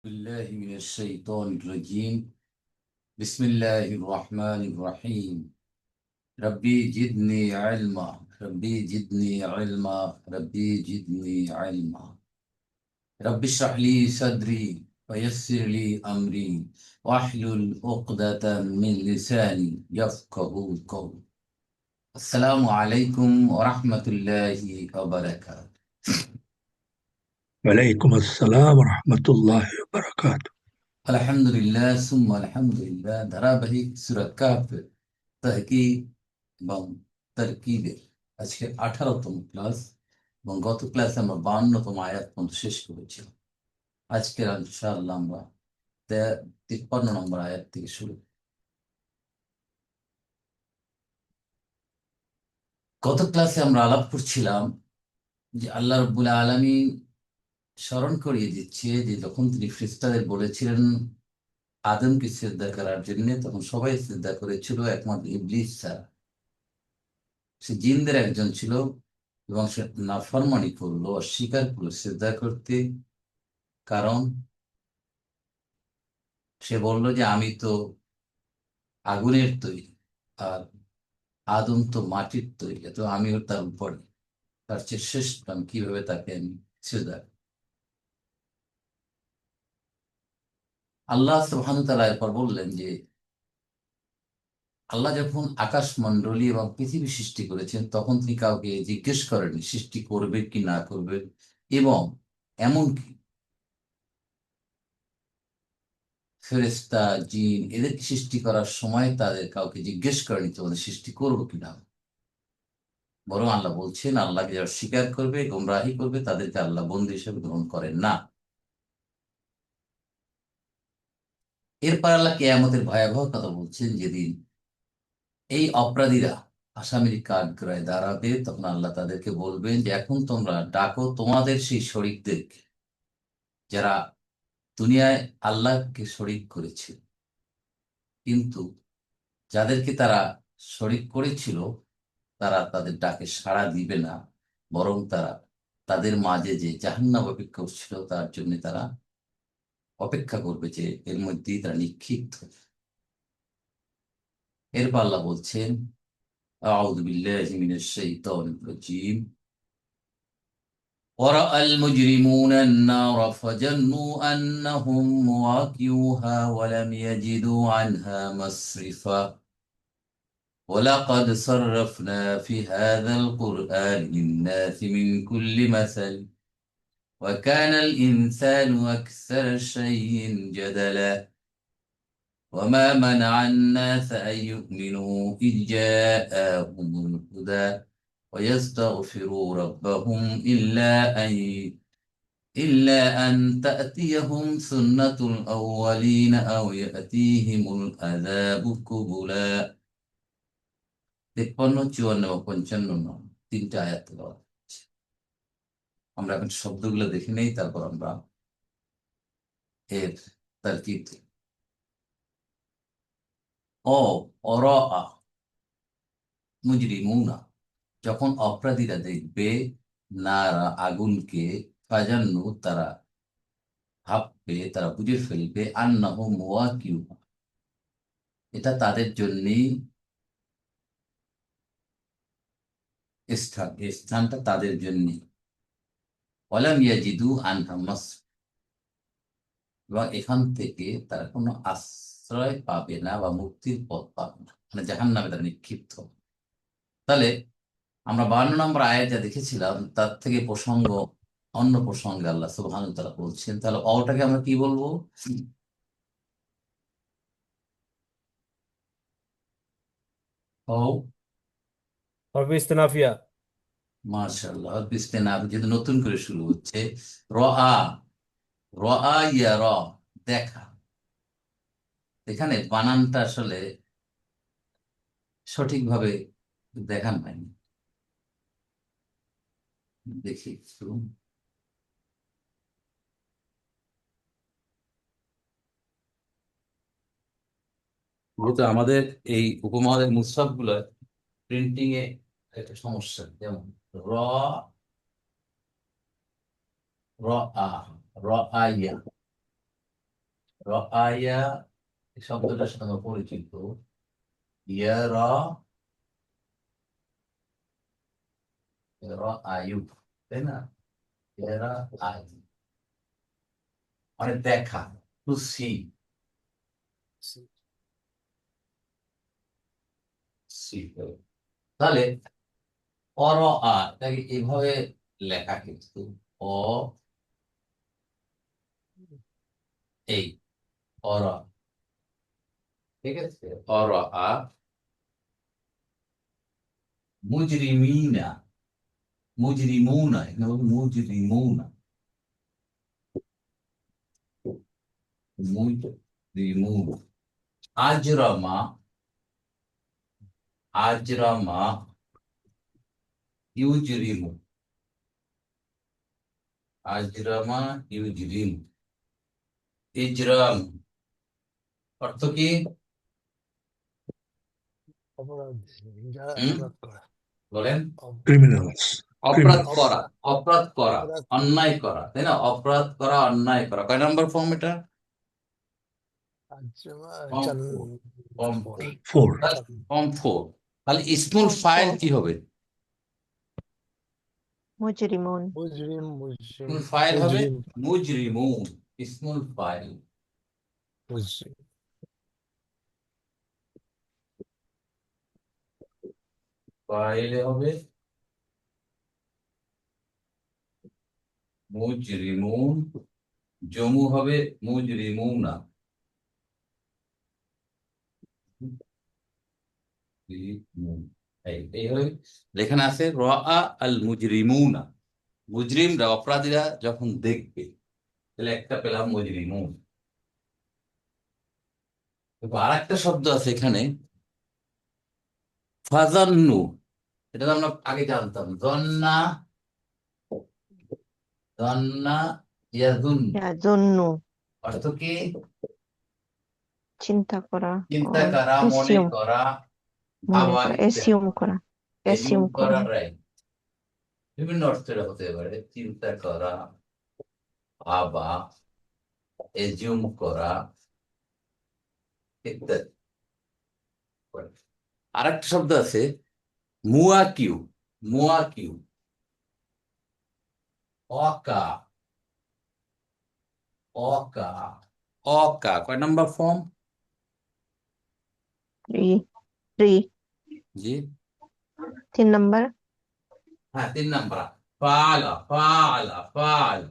بالله من الشيطان الرجيم. بسم الله الرحمن الرحيم. ربي جدني علما، ربي جدني علما، ربي جدني علما. رب اشرح لي صدري ويسر لي أمري واحلل عقدة من لساني يفقه قولي. السلام عليكم ورحمة الله وبركاته. وعليكم السلام ورحمة الله وبركاته. আলহামদুলিল্লাহ সুম্মা আলহামদুলিল্লাহ, ধারাবাহিক সূরা কাহফের তাহকিক এবং তারকিবের আজকে 18তম ক্লাস এবং গত ক্লাসে আমরা 52তম আয়াত পর্যন্ত শেষ করেছিলাম। আজকের ইনশাআল্লাহ আমরা 53 নম্বর আয়াত থেকে শুরু। গত ক্লাসে আমরা আলাপ করছিলাম যে আল্লাহ রাব্বুল আলামিন স্মরণ করিয়ে দিচ্ছে যে যখন তিনি ফেরেশতাদের বলেছিলেন আদমকে সিজদা করার জন্য, তখন সবাই সিজদা করেছিল একমাত্র ইবলিস ছাড়া। সে জিনদের একজন ছিল এবং সে নাফরমানি করলো, অস্বীকার করলো সিজদা করতে। কারণ সে বলল যে আমি তো আগুনের তৈরি, আর আদম তো মাটির তৈরি, তো আমিও তার উপরে, তার চেয়ে শ্রেষ্ঠ, আমি কিভাবে তাকে আমি সিজদা। আল্লাহ সুবহানাহু ওয়া তাআলা এরপর বললেন যে আল্লাহ যখন আকাশ মণ্ডলী এবং পৃথিবী সৃষ্টি করেছেন, তখন তিনি কাউকে জিজ্ঞেস করেননি সৃষ্টি করবে কি না করবে। এবং এমনকি ফেরেশতা, জিন এদেরকে সৃষ্টি করার সময় তাদের কাউকে জিজ্ঞেস করেনি তোমাদের সৃষ্টি করবো কিনা। বরং আল্লাহ বলছেন আল্লাহকে যারা স্বীকার করবে, গোমরাহি করবে, তাদেরকে আল্লাহ বন্ধু হিসেবে গ্রহণ করেন না। এরপর আল্লাহ কিয়ামতের ভয়াবহ কথা বলছেন, যেদিন এই অপরাধীরা আসামির কাঠগড়ায় দাঁড়াবে, তখন আল্লাহ তাদেরকে বলবেন যে এখন তোমরা ডাকো তোমাদের সেই শরীকদেরকে যারা দুনিয়ায় আল্লাহকে শরীক করেছিল, কিন্তু যাদেরকে তারা শরীক করেছিল তারা তাদের ডাকে সাড়া দিবে না। বরং তারা তাদের মাঝে যে জাহান্নাম অপেক্ষা করছিল তার জন্য তারা অপেক্ষা করবে, যে এর মধ্যেই তারা নিক্ষিপ্ত হবে। এরপর আল্লাহ বলছেন আউযু বিল্লাহি মিনাশ শাইতানির রাজীম। ورأى المجرمون النار فظنوا أنهم مواقعوها ولم يجدوا عنها مصرفا ولقد صرفنا في هذا القرآن للناس من كل مثل وكان الإنسان أكثر شيء جدلا وما منع الناس أن يؤمنوا إذ جاءهم الهدى ويستغفروا ربهم إلا أن تأتيهم سنة الأولين أو يأتيهم العذاب قبلا। 53, 54 এবং 55 তিনটা আয়াত তেলাওয়াত হচ্ছে। আমরা এখন শব্দগুলো দেখে নেই, তারপর আমরা এর তারকিব দেখি। অ অরা মুজরিমুনা, যখন অপরাধীরা দেখবে নারা আগুনকে, ফাজান্নু তারা ভাববে, তারা বুঝে ফেলবে, আন্নাহু মুওয়াকিউহা এটা তাদের জন্যই স্থান, এই স্থানটা তাদের জন্য। ওয়ালাম ইয়াজিদু আনহা মাস, এবং এখান থেকে তারা কোনো আশ্রয় পাবে না বা মুক্তির পথ পাবে না, মানে জাহান্নামে তারা নিক্ষিপ্ত হবে। তাহলে আমরা 52 নম্বর আয়াত যা দেখেছিলাম তার থেকে প্রসঙ্গ, অন্য প্রসঙ্গে আল্লাহ সুবহানাহু ওয়া তাআলা বলছেন। তাহলে অটাকে আমরা কি বলবো? ও হরফে ইস্তেনাফিয়া। মাশাআল্লাহ, বিস্তেনা যেহেতু নতুন করে শুরু হচ্ছে। র আ, র আ ইয়া র, দেখা। এখানে বানানটা আসলে সঠিকভাবে দেখান হয়নি। দেখি একটু। যেহেতু আমাদের এই উপমহাদেশ মুসহাফ গুলো প্রিন্টিং এ একটা সমস্যা, যেমন র, র আ, র আ ইয়া, রাআয়া এই শব্দটার সাথে আমরা পরিচিত। ইয়ারা, আয়ু, তাই না? ইয়ারা আয়ু মানে দেখা, টু সি, সি। তাহলে অর আ এটাকে এইভাবে লেখা কিন্তু অ এই অর, ঠিক আছে? অর আ মুজরিমিনা, মুজরিমুনা, এখানে বলবো মুজরিমুনা, মুজরিমুন। আজরামা, আজরামা ইউজরিমু, আজরামা ইউজরিমু। ইজরাম অর্থ কি? অপরাধ, যারা হুম, অপরাধ করে। বলেন। criminals, অপরাধ criminals, করা, অপরাধ করা, অপরাধ অন্যায় করা, তাই না? অপরাধ করা, অন্যায় করা। কয় নম্বর ফর্ম এটা? ফর্ম চার four, form four, four. 4. Form four. তাহলে ইসমুল Form ফাইল 4. কি হবে? مجرمون. মুজরিম, ইসমুল ফাইল হবে মুজরিম, মুজরিমুন। ইসমুল ফাইল মুজরিম। ফাইলে হবে মুজরিমুন, জমু হবে মুজরিমুনা। এই হবে, যেখানে আছে রাআ আল মুজরিমুনা, মুজরিমরা অপরাধীরা যখন দেখবে, তাহলে একটা পেলাম মুজরিমুন। আর একটা শব্দ আছে এখানে, ফাজান্নু। এটা তো আমরা আগে জানতাম, জন্না, জন্না ইয়াজুন, يظن. অর্থ কি? চিন্তা করা চিন্তা or করা, মনে assume. করা, মনে ভাবা করা, ইত্যাদি। assume করা, এজিউম assume করা, করা। রাইট। বিভিন্ন অর্থের হতে পারে, চিন্তা করা, ভাবা, এজিউম করা ইত্যাদি। আর একটা শব্দ আছে মুয়াকিউ, মুয়াকিউ, অকা, অকা, অকা। কয় নাম্বার ফর্ম? 3. 3. জি, 3 নাম্বার। হ্যাঁ 3 নাম্বার। ফালা, ফালা, ফাল।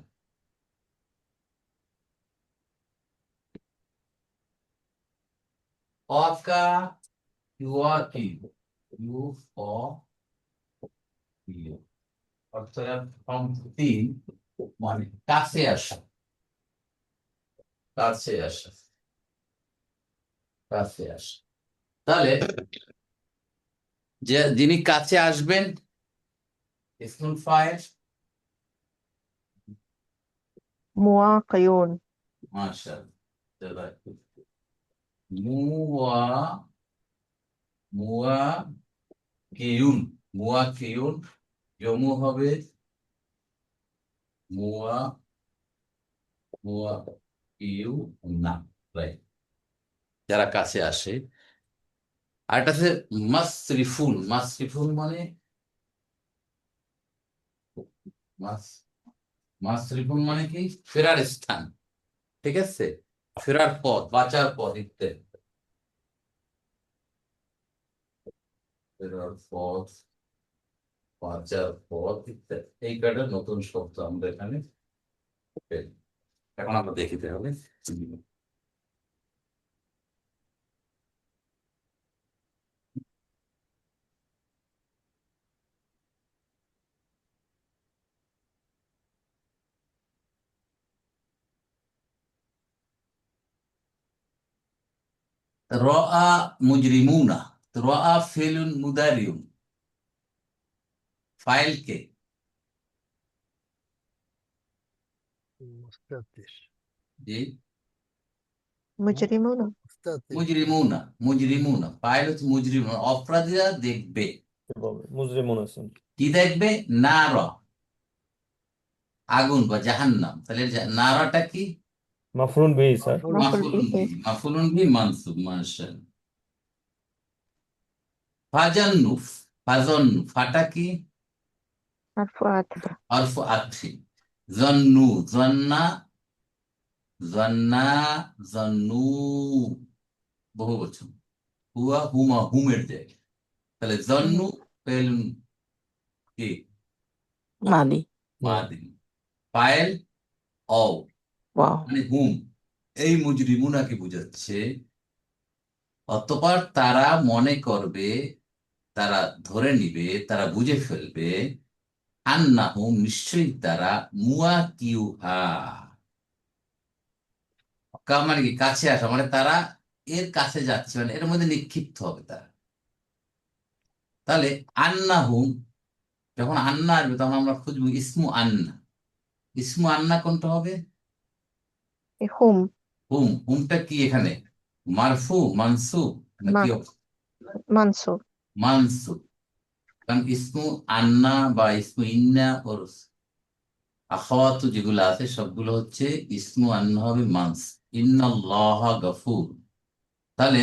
অকা, ইউয়াকিউ, ইউ অ কিউ। অর্থাৎ ফর্ম 3 মানে কাছে আসা, কাছে আসা, কাছে আসা। তাহলে যে যিনি কাছে আসবেন, ইসমুল ফাইল। মুওয়াকিউন। মাশাআল্লাহ। মুয়া, মুয়া কিউন, মুয়া কিউন, জমু হবে মুয়া, মুয়া কিউ না, রাইট, যারা কাছে আসে। আর একটা আছে মাসরিফুন, মাসরিফুন মানে মাস, মাসরিফুন মানে কি? ফেরার স্থান, ঠিক আছে? ফেরার পথ, বাঁচার পথ ইত্যাদি। ফেরার পথ, বাঁচার পথ ইত্যাদি। এই কয়টা নতুন শব্দ আমরা এখানে পেলাম। এখন আমরা দেখিতে হবে। রাআ মুজরিমুনা, রাআ ফেলুন মুদারিউন, ফাইল কে? মুস্তাতির, জি, মুজরিমুন। মুস্তাতির, মুজরিমুনা, মুজরিমুনা, ফাইল হচ্ছে মুজরিমুনা, অপরাধীরা দেখবে। মুজরিমুন আছেন। কি দেখবে? নার, আগুন বা জাহান্নাম। তাহলে নারাটা কি? মাফরুন বিহি স্যার। মাফুল বিহি মাফুলুন বি মানসুব, মাশাআল্লাহ। ফাজান্নু, ফাজান্নু, ফাটা কি? হারফু আতফ অর্ফ আতফি। জন্নু, জন্না, জন্না, জন্নু, বহু বচন। হুয়া, হুমা, হুমের জায়গায়। তাহলে জন্নু ফেলুন কি? মাদি মাদিন। ফাইল অও, ওয়াও মানে হুম। এই মুজরিমুনাকে বোঝাচ্ছে। অতঃপর তারা মনে করবে, তারা ধরে নিবে, তারা বুঝে ফেলবে, আন্নাহুম, নিশ্চয়ই তারা, মুয়াকিউহা, মানে কি কাছে আসা, মানে তারা এর কাছে যাচ্ছে, মানে এর মধ্যে নিক্ষিপ্ত হবে তারা। তাহলে আন্নাহুম, যখন আন্না আসবে তখন আমরা খুঁজবো ইসমু আন্না। ইসমু আন্না কোনটা হবে? হুম হুম। হুমটা কি এখানে? মারফু, মানসুব, নাকি মা- মানসুব মানসুব? কারণ ইসমু আন্না বা ইসমু ইন্না ওর আখাওয়াতু যেগুলো আছে সবগুলো হচ্ছে ইসমু আন্না হবে মানস। ইন্নাল্লাহ গফুর। তাহলে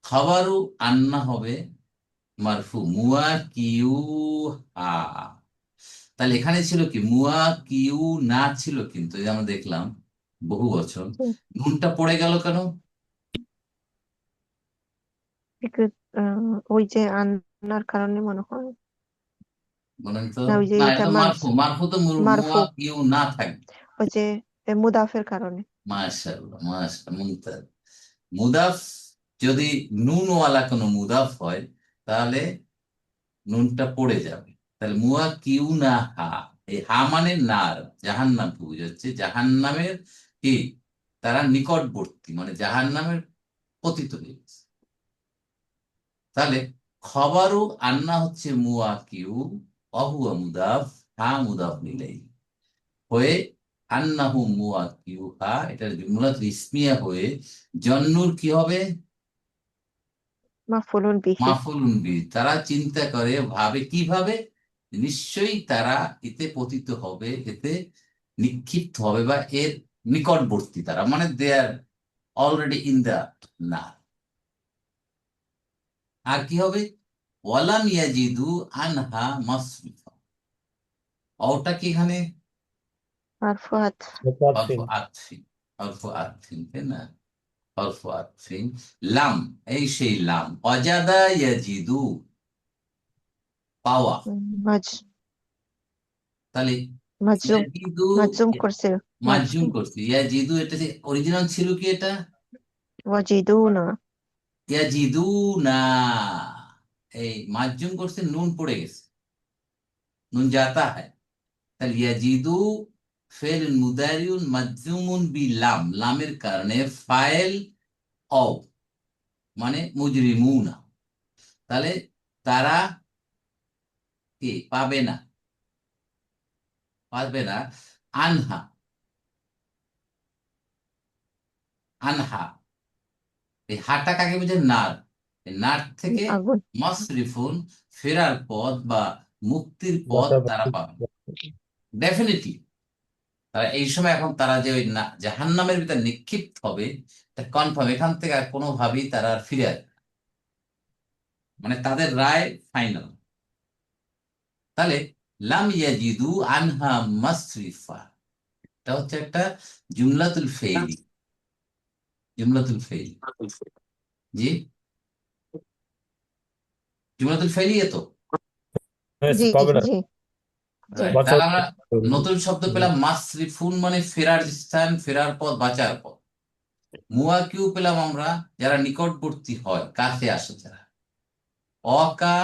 খাবারু আন্না হবে মারফু, মুয়া কিউ হা। তাহলে এখানে ছিল কি, মুয়া কিউ না ছিল, কিন্তু এই যে আমরা দেখলাম বহু বচন, নুনটা পড়ে গেল কেন? ওই যে আন্নার কারণে মনে হয়, বলেন তো। না ওই যে না, এটা এটা মারফু, মারফু তো মারফু মুয়া কিউ না থাকবে। ওই যে মুদাফের কারণে। মাশাআল্লাহ, মাশাআল্লাহ, মুমতাজ। মুদাফ যদি নুনওয়ালা কোনো মুদাফ হয় তাহলে নুনটা পড়ে যাবে। তাহলে মুয়া কিউ না হা, এই হা মানে নার, জাহান্নামকে বোঝাচ্ছে। জাহান্নামের কি, তারা নিকটবর্তী, মানে জাহান্নামের পতিত হয়ে গেছে। তাহলে খবরও আন্না হচ্ছে মুয়া কিউ, অহুয়া মুদাফ, হা মুদাফ নিলেই হয়ে আন্নাহু মুয়া কিউ হা, এটার জুমলাত ইসমিয়া হয়ে জন্নুর কি হবে? মাফুলুন বিহি মাফুলুন বিহি। তারা চিন্তা করে, ভাবে, কিভাবে? নিশ্চয়ই তারা এতে পতিত হবে, এতে নিক্ষিপ্ত হবে, বা এর নিকটবর্তী তারা, মানে দে আর অলরেডি ইন দা না। আর কি হবে? ওয়ালাম ইয়াজিদু আনহা মাসরিফা। অওটা কি এখানে? হারফু আতফ অল্প মুতাফিন। আতফিন, অল্প আতফিন, তাই না? অল্প আতফিন। লাম, এই সেই লাম। অজাদা ইয়াজিদু, পাওয়া। মাজ তাহলে মাজুম ইয়াজিদু, মাজুম করছে মাজ্জুম মাজুম করছি। ইয়াজিদু, এটা যে অরিজিনাল ছিল কি এটা? ওয়াজিদুনা ইয়াজিদু না, এই মাজ্জুম করছে, নুন পড়ে গেছে, নুন জাতা হয়। তাহলে ইয়াজিদু ফেল মুদারিউন মাজজুমুন বি লাম, লামের কারণে ফাইল অও, মানে মুজরিমুনা। তাহলে তারা কি পাবে না, পাবে না। আনহা, আনহা, এই হাটা কাকে বোঝায়? নার। এই নার থেকে আগুন মসরিফুন, ফেরার পথ বা মুক্তির পথ তারা বাঁচাবার। পাবে ডেফিনেটলি। তারা এই সময়, এখন তারা যে ওই জাহান্নামের ভিতরে নিক্ষিপ্ত হবে, এটা কনফার্ম। এখান থেকে আর কোনোভাবেই তারা আর ফিরে আসবে না। মানে তাদের রায় ফাইনাল। তাহলে লাম ইয়াজিদু আনহা মাসরিফা, এটা হচ্ছে একটা জুমলাতুল ফেইলি। জুমলাতুল ফেইলি, জি, জুমলাতুল ফেইলি এ তো। জি পাবে না। জি জি Right. বাঁচার। তাহলে আমরা নতুন শব্দ পেলাম মাসরিফুন, মানে ফেরার স্থান, ফেরার পথ, বাঁচার পথ। মুয়াকিউ পেলাম আমরা, যারা নিকটবর্তী হয়, কাছে আসে যারা। অকা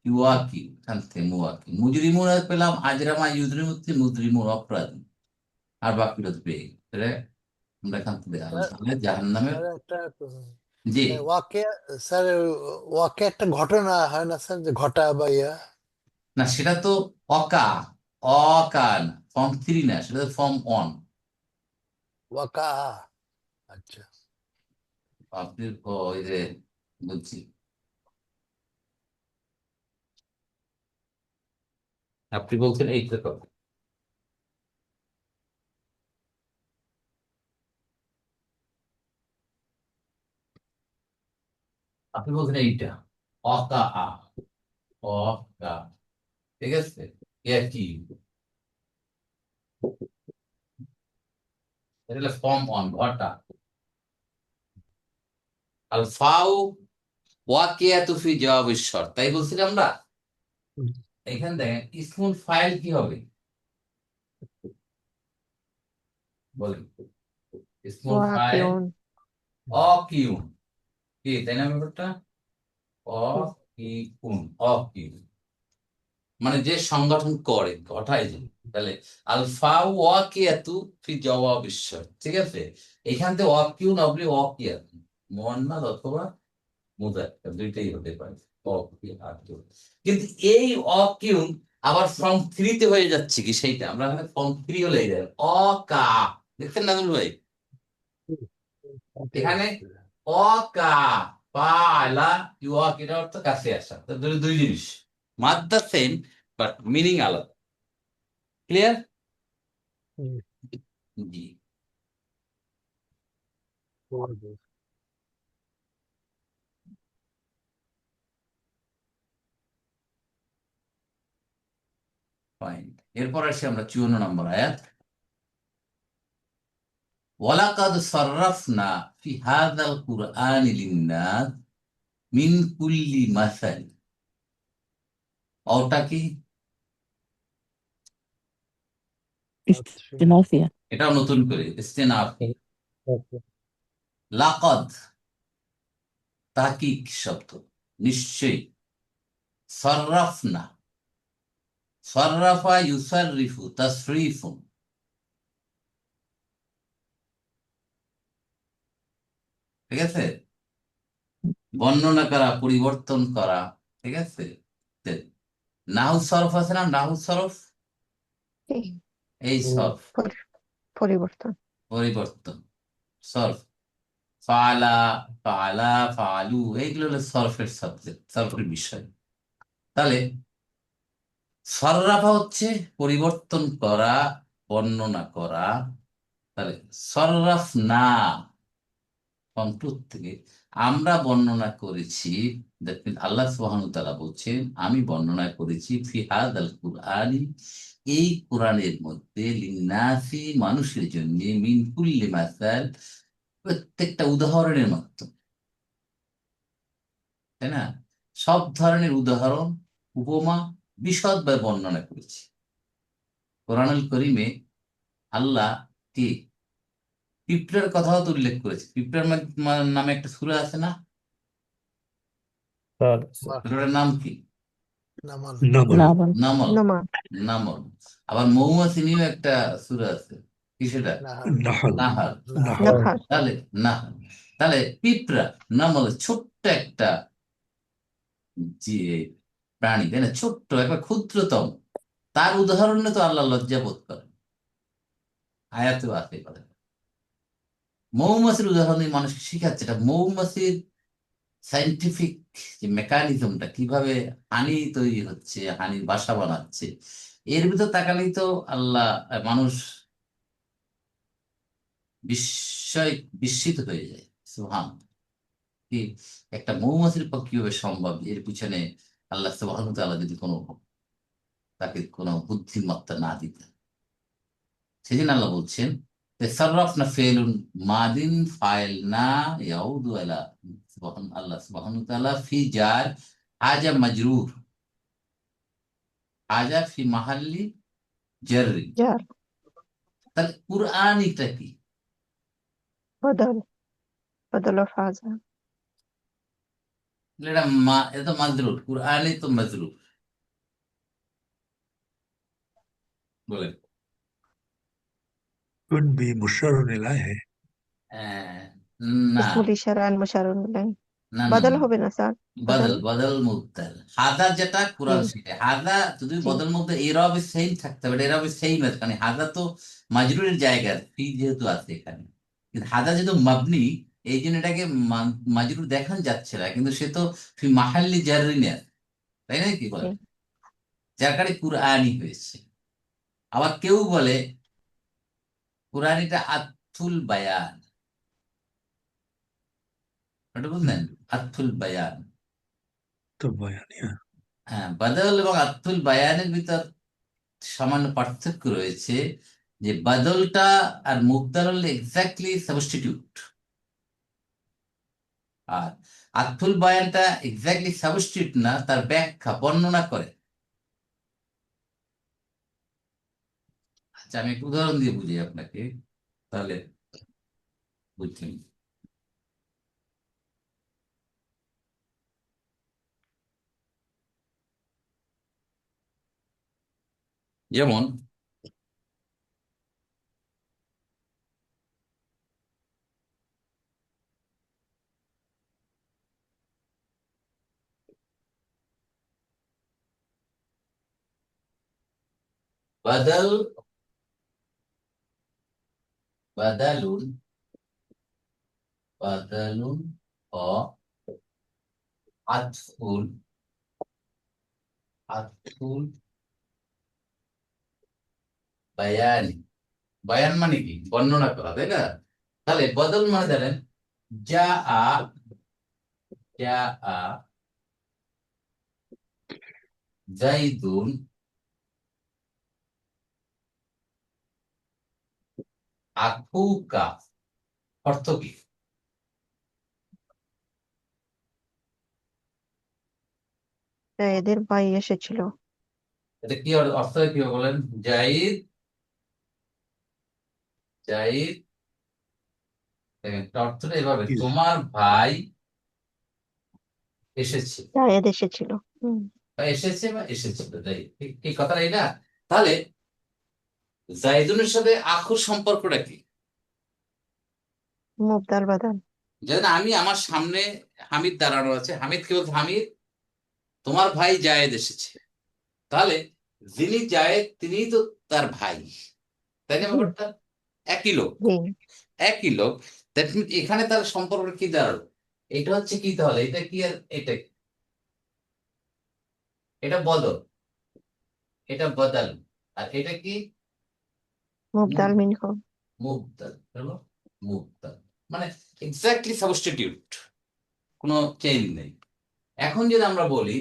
ইউয়াকিউ, এখান থেকে মুয়াকিউ। মুজরিমুন পেলাম আজরামা ইউজরিমুন, মুজরিমুন অপরাধী। আর বাকিটা তো পেয়ে গেল। তাহলে আমরা এখান থেকে দেখলাম স্যার তাহলে জাহান্নামের। স্যার একটা প্রশ্ন। জি, ওয়াকে স্যার ওয়াকে একটা ঘটনা হয় না স্যার, যে ঘটা বা ইয়া। না সেটা তো অকা, অকা না, ফর্ম 3 না, সেটা তো ফর্ম 1। ওয়াকা, আচ্ছা। আপনি ওই যে বলছি, আপনি বলছেন এইটা কথা। আপনি বলছেন এইটা অকা আ অকা, ঠিক আছে, একই, এটা হলো ফর্ম অন ঘটা। আল ফাউ ওয়াকিয়াতু ফি জওয়াবিশ শর্ত, তাই বলছিলাম আমরা। এখানে দেখেন ইসমুল ফাইল কি হবে, বলেন। ইসমুল ফাইল ওয়াকিউন অকিউন, কি তাই না ব্যাপারটা, অকিউন, অকিউন মানে যে সংগঠন করে, ঘটায় যে। তাহলে আলফা ওয়াকিয়াতু ফি জওয়াবিশ শর্ত, ঠিক আছে। এখান থেকে ওয়াকিউন অবলি ওয়াকিয়াত, মুয়ান্নাস অথবা মুযাক্কার দুইটাই হতে পারে, ওয়াকিয়াতু। কিন্তু এই অকিউন আবার ফর্ম থ্রিতে হয়ে যাচ্ছে কি, সেইটা আমরা এখানে ফর্ম থ্রি হলে যায় অকা, দেখছেন নাজমুল ভাই, এখানে অকা পালা ইউয়াক, এটা অর্থ কাছে আসা, তো দুই দুই জিনিস, মাদ্দা সেম বাট মিনিং আলাদা। ক্লিয়ার? জি। ফাইন, এরপর আসি আমরা 54 নম্বর আয়াত। ওয়ালাকাদ সাররাফনা ফি হাযাল কুরআনি লিন্নাস মিন কুল্লি মাসাল, ওটা কি, استنافية. এটাও নতুন করে ইস্তেনাফি। লাকাদ তাহকিক শব্দ, নিশ্চয়ই। সাররাফনা, সাররাফা ইউসাররিফু তাসরিফুন, ঠিক আছে, বর্ণনা করা, পরিবর্তন করা, ঠিক আছে। নাহু সরফ আছে না, নাহু সরফ, এই সরফ পরিবর্তন। পরিবর্তন, সরফ, ফালা, ফালা, ফালু, এইগুলো হলো সরফের সাবজেক্ট, সরফের বিষয়। তাহলে সররাফা হচ্ছে পরিবর্তন করা, বর্ণনা করা। তাহলে সররাফ না, কন্ট্রোল থেকে আমরা বর্ণনা করেছি। দেখবেন আল্লাহ সুবহানাহু ওয়া তাআলা বলছেন, আমি বর্ণনা করেছি ফি হাযাল কুরআনি, এই কোরআনের মধ্যে, লিন্নাসি মানুষের জন্য, মিন কুল্লি মাসাল প্রত্যেকটা উদাহরণের মাধ্যমে, তাই না, সব ধরনের উদাহরণ, উপমা, বিশদভাবে বর্ণনা করেছি। কোরআনুল কারীমে আল্লাহ কি পিঁপড়ার কথাও তো উল্লেখ করেছে, পিঁপড়ার নামে একটা সূরা আছে না, সূরাটার নাম কি, নামাল। نمل نعم. নামল, নোমান নামল। আবার মৌমাছি নিয়েও একটা সূরা আছে, কি সেটা, নাহাল। نحل নাহাল। نحل নাহাল তাহলে নাহাল, তাহলে পিঁপড়া, নামল ছোট্ট একটা যে প্রাণী, তাই না, ছোট্ট একটা ক্ষুদ্রতম, তার উদাহরণে তো আল্লাহ লজ্জা বোধ করেন, আয়াতে আছে কথা। মৌমাছির উদাহরণ মানুষকে শিখাচ্ছে, এটা মৌমাছির সাইন্টিফিক যে মেকানিজমটা, কিভাবে হানি তৈরি হচ্ছে, হানির বাসা বানাচ্ছে, এর ভিতর তাকালেই তো আল্লাহ, মানুষ বিস্ময়, বিস্মিত হয়ে যায়। সুবহান, কি একটা মৌমাছির পক্ষে কিভাবে সম্ভব, এর পিছনে আল্লাহ সুবহানাহু ওয়া তাআলা যদি তাকে কোনো বুদ্ধিমত্তা না দিতেন। সেদিন আল্লাহ বলছেন তাসাররাফনা ফেলুন মাদিন ফাইল না ইয়াউদু আলা, আল্লাহ সুবহানাহু ওয়া তাআলা ফি জার হাজা মাজরুর, হাজা ফি মাহাল্লি জাররি। জার তাহলে কুরআনিটা কি, বদল, বদল ফাজা। এটা এটা তো মাজরুর, কুরআনি তো মাজরুর, বলেন। could be مشار إليه আহ, না, ইসমুল ইশারা আল মুশারুন ইলাইহি। না, না, বদল না, হবে না স্যার, বদল, বদল। বদল মুবদাল, হাদা যেটা কোরআন জি শিখে, হাদা যদি জি বদল মুবদাল এরবে সেম থাকতে হবে, এরবে সেম আছে, কারণ হাদা তো মাজরুরের জায়গা, ফি যেহেতু আছে এখানে, কিন্তু হাদা যেহেতু মাবনি, এই জন্য এটাকে মাজরুর দেখানো যাচ্ছে না, কিন্তু সে তো ফি মাহাল্লি জাররিনে আছে, তাই না, কি জি বলে, যার কারণে কুরআনি হয়েছে। আবার কেউ বলে কুরআনিটা আতুল বায়ান, এটা বুঝলেন? আতফুল বায়ান। तो बयान हाँ। হ্যাঁ, বাদল এবং আতফুল বায়ানের ভিতর সামান্য পার্থক্য রয়েছে, যে বাদলটা আর মুবদাল হলে এক্স্যাক্টলি সাবস্টিটিউট, আর আতফুল বায়ানটা এক্স্যাক্টলি সাবস্টিটিউট না, তার ব্যাখ্যা বর্ণনা করে। আচ্ছা, আমি একটু উদাহরণ দিয়ে বুঝি আপনাকে, তাহলে বুঝছেন। যেমন বাদল, বাদালুন, বাদালুন ও আতফুল, আতফুল বায়ান। বায়ান মানে কি? বর্ণনা করা, তাই না? তাহলে বদল মানে ধরেন যা আ, যা আ জাইদুন আখুকা, অর্থ কি? এদের ভাই এসেছিল। এটা কি অর্থ, কি বলেন? জাইদ, জাইদ, দেখেন অর্থটা এভাবে, इस তোমার ভাই এসেছে, জায়েদ এসেছিল। বা এসেছে বা এসেছিল, তাই এই কথাটা এই না? তাহলে জাইদুনের সাথে আখুর সম্পর্কটা কি? মুবদাল বাদাল। যেন আমি, আমার সামনে হামিদ দাঁড়ানো আছে, হামিদ কি বলছে? হামিদ, তোমার ভাই জায়েদ এসেছে। তাহলে যিনি জায়েদ তিনিই তো তার ভাই, তাই না? জি ব্যাপারটা একই লোক, জি। একই লোক। দ্যাট মিন এখানে তার সম্পর্ক কি দাঁড়ালো? এটা হচ্ছে কি তাহলে? এটা কি আর এটা কি? এটা বদল, এটা বদল, আর এটা কি? মুবদাল মিনহু। মুবদাল হলো, মুবদাল মানে এক্স্যাক্টলি সাবস্টিটিউট, কোনো চেঞ্জ নেই। এখন যদি আমরা বলি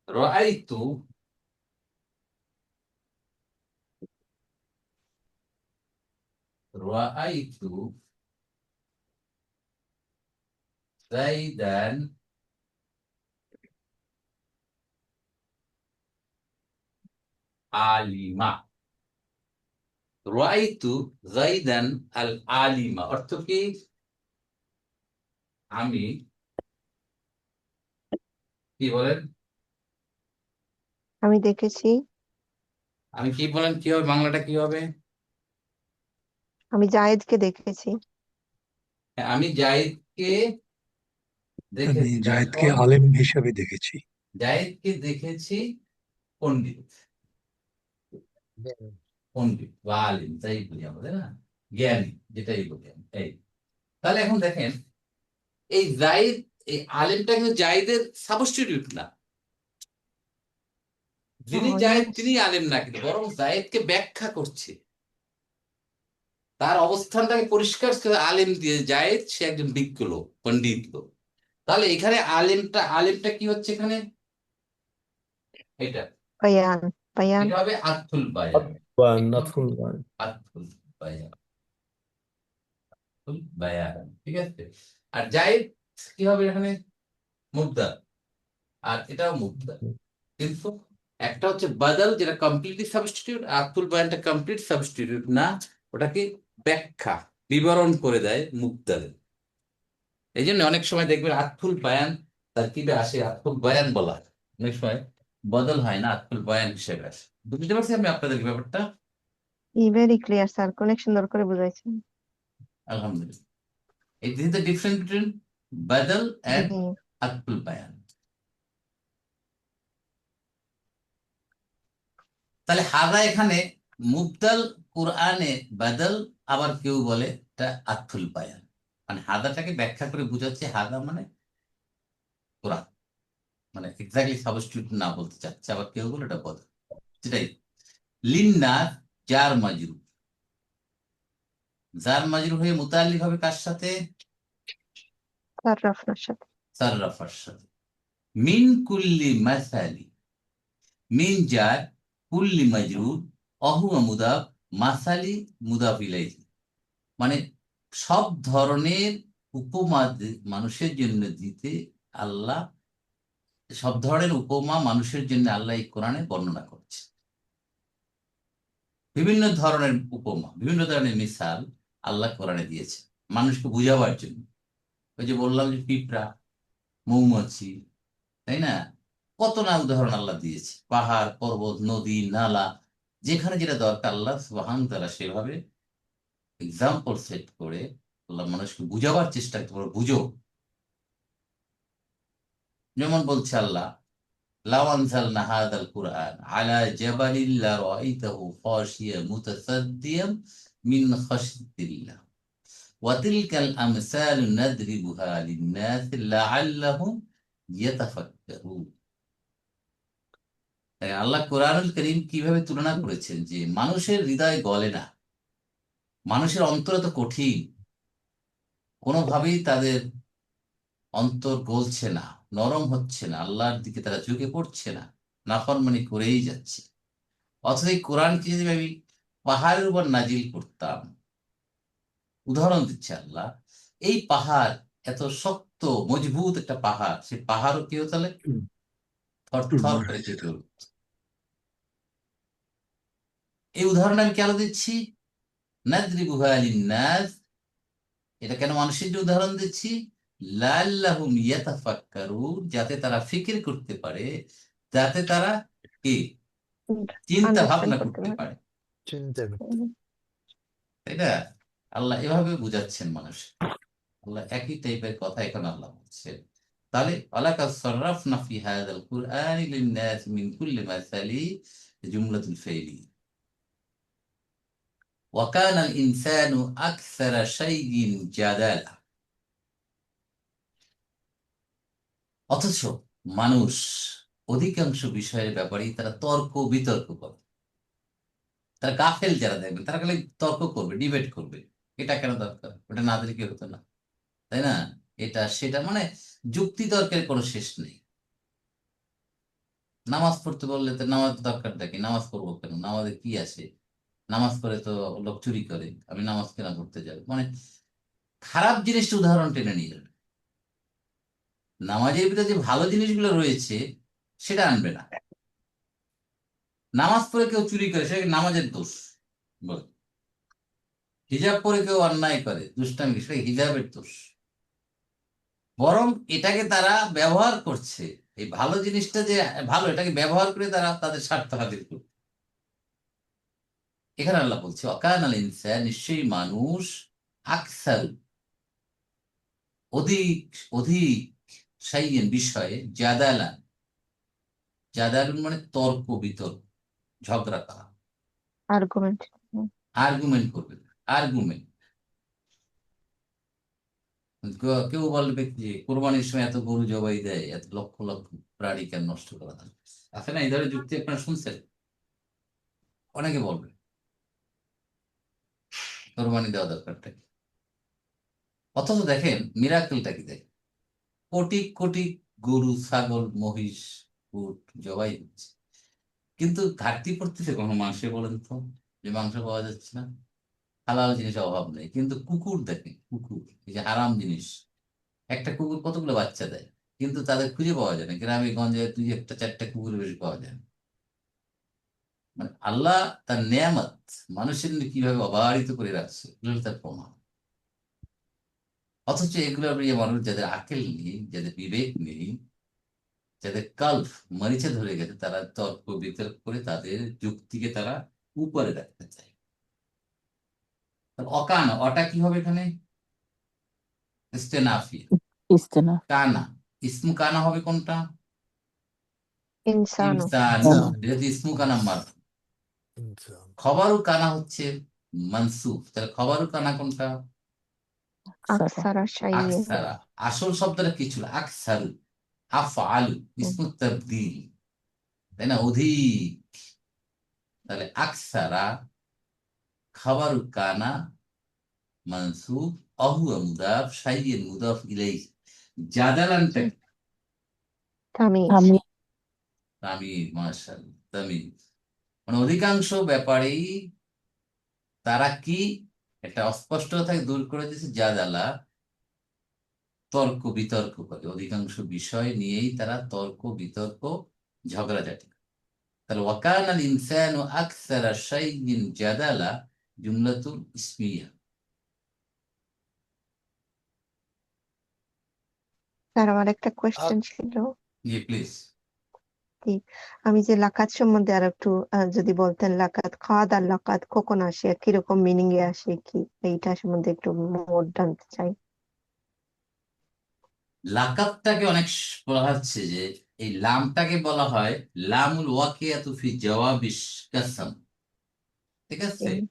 রাআইতু, রাআইতু জাইদান আলিমা, রাআইতু জাইদান আল আলিমা অর্থ কি? আমি, কি বলেন? আমি দেখেছি, আমি কি বলেন, কি হবে বাংলাটা, কি হবে? আমি জায়েদকে দেখেছি। হ্যাঁ, আমি জাহিদকে আমি দেখেছি, জায়েদকে এখন আলেম হিসাবে দেখেছি। জাহিদকে দেখেছি পণ্ডিত, পণ্ডিত বা আলিম, তাই বলি আমাদের না, জ্ঞানী, যেটাই বলি আমি। এই তাহলে এখন দেখেন, এই জাহিদ, এই আলিমটা কিন্তু জাহিদের সাবস্টিটিউট না, যিনি জাহিদ Yes. তিনি আলিম না, কিন্তু বরং জাহিদকে ব্যাখ্যা করছে, তার অবস্থানটাকে পরিষ্কার করে আলিম দিয়ে, জাহিদ সে একজন বিজ্ঞ লোক, পণ্ডিত লোক। তাহলে এখানে আলিমটা, আলিমটা কি হচ্ছে এখানে? এটা, বায়ান, বায়ান। এটা হবে আতফুল বায়ান, বায়ান, এটা হবে নাতফুল বায়ান। আতফুল বায়ান, আতফুল বায়ান, ঠিক আছে? আর জাহিদ কি হবে এখানে? মুবদা, আর এটাও মুবদা। কিন্তু একটা হচ্ছে বাদল, যেটা কমপ্লিটলি সাবস্টিটিউট, আর আতফুল বায়ানটা কমপ্লিট সাবস্টিটিউট না, ওটাকে ব্যাখ্যা, বিবরণ করে দেয় মুবদালে। এই জন্য অনেক সময় দেখবেন আতফুল বায়ান তারকিবে আসে, আতফুল বায়ান বলা হয়। অনেক সময় বদল হয় না, আতফুল বায়ান হিসেবে আসে। বুঝতে পারছি আমি আপনাদের ব্যাপারটা? ভেরি ক্লিয়ার স্যার, অনেক সুন্দর করে বুঝাইছেন। আলহামদুলিল্লাহ। This is the difference between badal G. and আতফুল বায়ান। তাহলে হাদা এখানে মুবদাল, কোরআনে বাদল, আবার কেউ বলে এটা আতফুল বায়ান। মানে হাদাটাকে ব্যাখ্যা করে বোঝাচ্ছে, হাদা মানে কোরআন, মানে এক্স্যাক্টলি সাবস্টিটিউট না বলতে চাচ্ছে, আবার কেউ বলে এটা বদল, সেটাই। লিন্নাস জার মাজরুর, জার মাজরুর হয়ে মুতাল্লিক হবে কার সাথে? সাররাফনার সাথে। সাররাফার সাথে। মিন কুল্লি মাসালি, মিন জার, কুল্লি মাজরুর, অহুয়া মুদাফ, মাসালি মুদাফ ইলাইহি। মানে সব ধরনের উপমা মানুষের জন্য দিতে আল্লাহ, সব ধরনের উপমা মানুষের জন্য আল্লাহ এই কোরআনে বর্ণনা করছে। বিভিন্ন ধরনের উপমা, বিভিন্ন ধরনের মিসাল আল্লাহ কোরআনে দিয়েছে মানুষকে বুঝাবার জন্য। ওই যে বললাম যে পিঁপড়া, মৌমাছি, তাই না, কত না উদাহরণ আল্লাহ দিয়েছে। পাহাড়, পর্বত, নদী, নালা, যেখানে যেটা দরকার আল্লাহ সুবহান তাআলা সেভাবে এক্সাম্পল সেট করে আল্লাহ মানুষকে বুঝাবার চেষ্টা করে, বুঝো। যেমন বলছে আল্লাহ, লাউ আনজালনা হাযাল কুরআন আলা জাবালিন লারাআইতাহু খাশিয়াম মুতাসাদ্দিয়াম মিন খাশয়াতিল্লাহ ওয়া তিলকাল আমসালু নাদরিবুহা লিন-নাসি লাআল্লাহুম ইয়াতাফাক্কারুন। তাই আল্লাহ কোরআনুল কারীম কিভাবে তুলনা করেছেন যে মানুষের হৃদয় গলে না, মানুষের অন্তর তো কঠিন, কোনোভাবেই তাদের অন্তর গলছে না, নরম হচ্ছে না, আল্লাহর দিকে তারা ঝুঁকে পড়ছে না, নাফরমানি করেই যাচ্ছে। অথচ এই কোরআনকে যদি আমি পাহাড়ের উপর নাজিল করতাম, উদাহরণ দিচ্ছে আল্লাহ, এই পাহাড় এত শক্ত মজবুত একটা পাহাড়, সেই পাহাড়ও কেউ তাহলে থর থর নড়ে করে যেত। কেঁপে উঠত। এই উদাহরণ আমি কেন দিচ্ছি? নাদরিবুহা লিন-নাস, এটা কেন মানুষের যে উদাহরণ দিচ্ছি? লাআল্লাহুম ইয়াতাফাক্কারুন, যাতে তারা ফিকির করতে পারে, যাতে তারা কি চিন্তা আন্ডারস্ট্যান্ড ভাবনা করতে করতে পারে। পারে, চিন্তা করতে। তাই না? আল্লাহ এভাবে বুঝাচ্ছেন মানুষ। আল্লাহ একই টাইপের কথা এখন আল্লাহ বলছেন। তাহলে ওয়ালাকাদ সাররাফনা ফি হাযাল কুরআনি লিন-নাস মিন কুল্লি মাসালি, জুমলাতুল ফাইলি। ওয়া কানাল ইনসানু আকসারা শাইইন জাদালা। অথচ মানুষ অধিকাংশ বিষয়ের ব্যাপারেই তারা তর্ক বিতর্ক করে। তারা গাফেল যারা দেখবেন তারা খালি তর্ক করবে, ডিবেট করবে, এটা কেন দরকার, ওটা না দিলে কি হতো না, তাই না, এটা সেটা, মানে যুক্তি তর্কের কোনো শেষ নেই। নামাজ পড়তে বললে তো নামাজ দরকার দেখি, নামাজ পড়বো কেন, নামাজে কি আছে, নামাজ পড়ে তো লোক চুরি করে, আমি নামাজ কেন করতে যাবো, মানে খারাপ জিনিসটা উদাহরণ টেনে নিয়ে যাবে, নামাজের ভিতরে যে ভালো জিনিসগুলো রয়েছে সেটা আনবে না। নামাজ পড়ে কেউ চুরি করে সেটা নামাজের দোষ বলে, হিজাব পরে কেউ অন্যায় করে দুষ্টামি, সেটা হিজাবের দোষ। বরং এটাকে তারা ব্যবহার করছে, এই ভালো জিনিসটা যে ভালো, এটাকে ব্যবহার করে তারা তাদের স্বার্থ হাসিল করছে। এখানে আল্লাহ বলছে অকানাল ইনসান, নিশ্চয়ই মানুষ, আকসার, অধিক অধিক, শাইয়্যিন বিষয়ে, জাদালা, জাদালুন মানে তর্ক বিতর্ক, ঝগড়া করা, আর্গুমেন্ট। আর্গুমেন্ট করবে, আর্গুমেন্ট। কেউ বলবে যে কোরবানির সময় এত গরু জবাই দেয়, এত লক্ষ লক্ষ প্রাণী কেন নষ্ট করা হয়, আছে না এই ধরনের যুক্তি আপনারা শুনছেন? অনেকে বলবে কোরবানি দেওয়া দরকারটা কি। অথচ দেখেন মিরাকেলটা কি, দেখেন কোটি কোটি গরু, ছাগল, মহিষ, উট জবাই হচ্ছে, কিন্তু ঘাটতি পড়তেছে কোনো মাংসে, বলেন তো, যে মাংস পাওয়া যাচ্ছে না, হালাল জিনিসের অভাব নেই, কিন্তু কুকুর দেখেন, কুকুর এই যে হারাম জিনিস, একটা কুকুর কতগুলো বাচ্চা দেয়, কিন্তু তাদের খুঁজে পাওয়া যায় না, গ্রামে গঞ্জে দুই একটা চারটা কুকুর বেশি পাওয়া যায় না। মানে আল্লাহ তার নেয়ামত মানুষের জন্য কিভাবে অবারিত করে রাখছে, এগুলো তার প্রমাণ। অথচ এগুলো মানুষ যাদের আকেল নেই, যাদের বিবেক নেই, যাদের কাল্প মরিচে ধরে গেছে, তারা তর্ক বিতর্ক করে তাদের যুক্তিকে তারা উপরে রাখতে চায়। অকানা, অটা কি হবে এখানে? ইস্তেনাফি। ইস্তেনা। কানা, ইসমু কানা হবে কোনটা? ইনসানু। ইনসানু, ইনসান। এটা হচ্ছে ইসমু কানা মার। ইনসান। খবরু কানা হচ্ছে মানসুব, তাহলে খবরু কানা কোনটা? আকসারা শাইইন। আকসারা। আসল শব্দটা কি ছিল? আকসারু, আফআলু, ইসমু তাবদীল, তাই না, অধিক। তাহলে আকসারা খাবারু কানা মানসুব, অহুয়া মুদাফ, শাইয়েন মুদাফ ইলাইহি। জাদালানটা হুম, কি? তামিজ। আমি তামিজ, মাশাআল্লাহ, তামিজ। মানে অধিকাংশ ব্যাপারেই তারা কি একটা অস্পষ্টতাকে দূর করে দিয়েছে, জাদালা, তর্ক বিতর্ক করে। অধিকাংশ বিষয় নিয়েই তারা তর্ক বিতর্ক, ঝগড়াঝাটি করে। তাহলে ওয়াকানাল ইনসানু আকসারা শাইইন জাদালা জুমলাতুল ইসমিয়া। স্যার আমার একটা আর কোয়েশ্চেন ছিল জি প্লিজ। কি, আমি যে লাকাত সম্বন্ধে আর একটু যদি বলতেন, লাকাত খাদ আর লাকাত কখন আসে, আর কিরকম মিনিং এ আসে, কি এইটা সম্বন্ধে একটু মোর জানতে চাই। লাকাবটাকে অনেক বলা হচ্ছে যে এই লামটাকে বলা হয় লামুল ওয়াকিয়াতু ফি জওয়াবিশ কাসম। ঠিক আছে, হুম,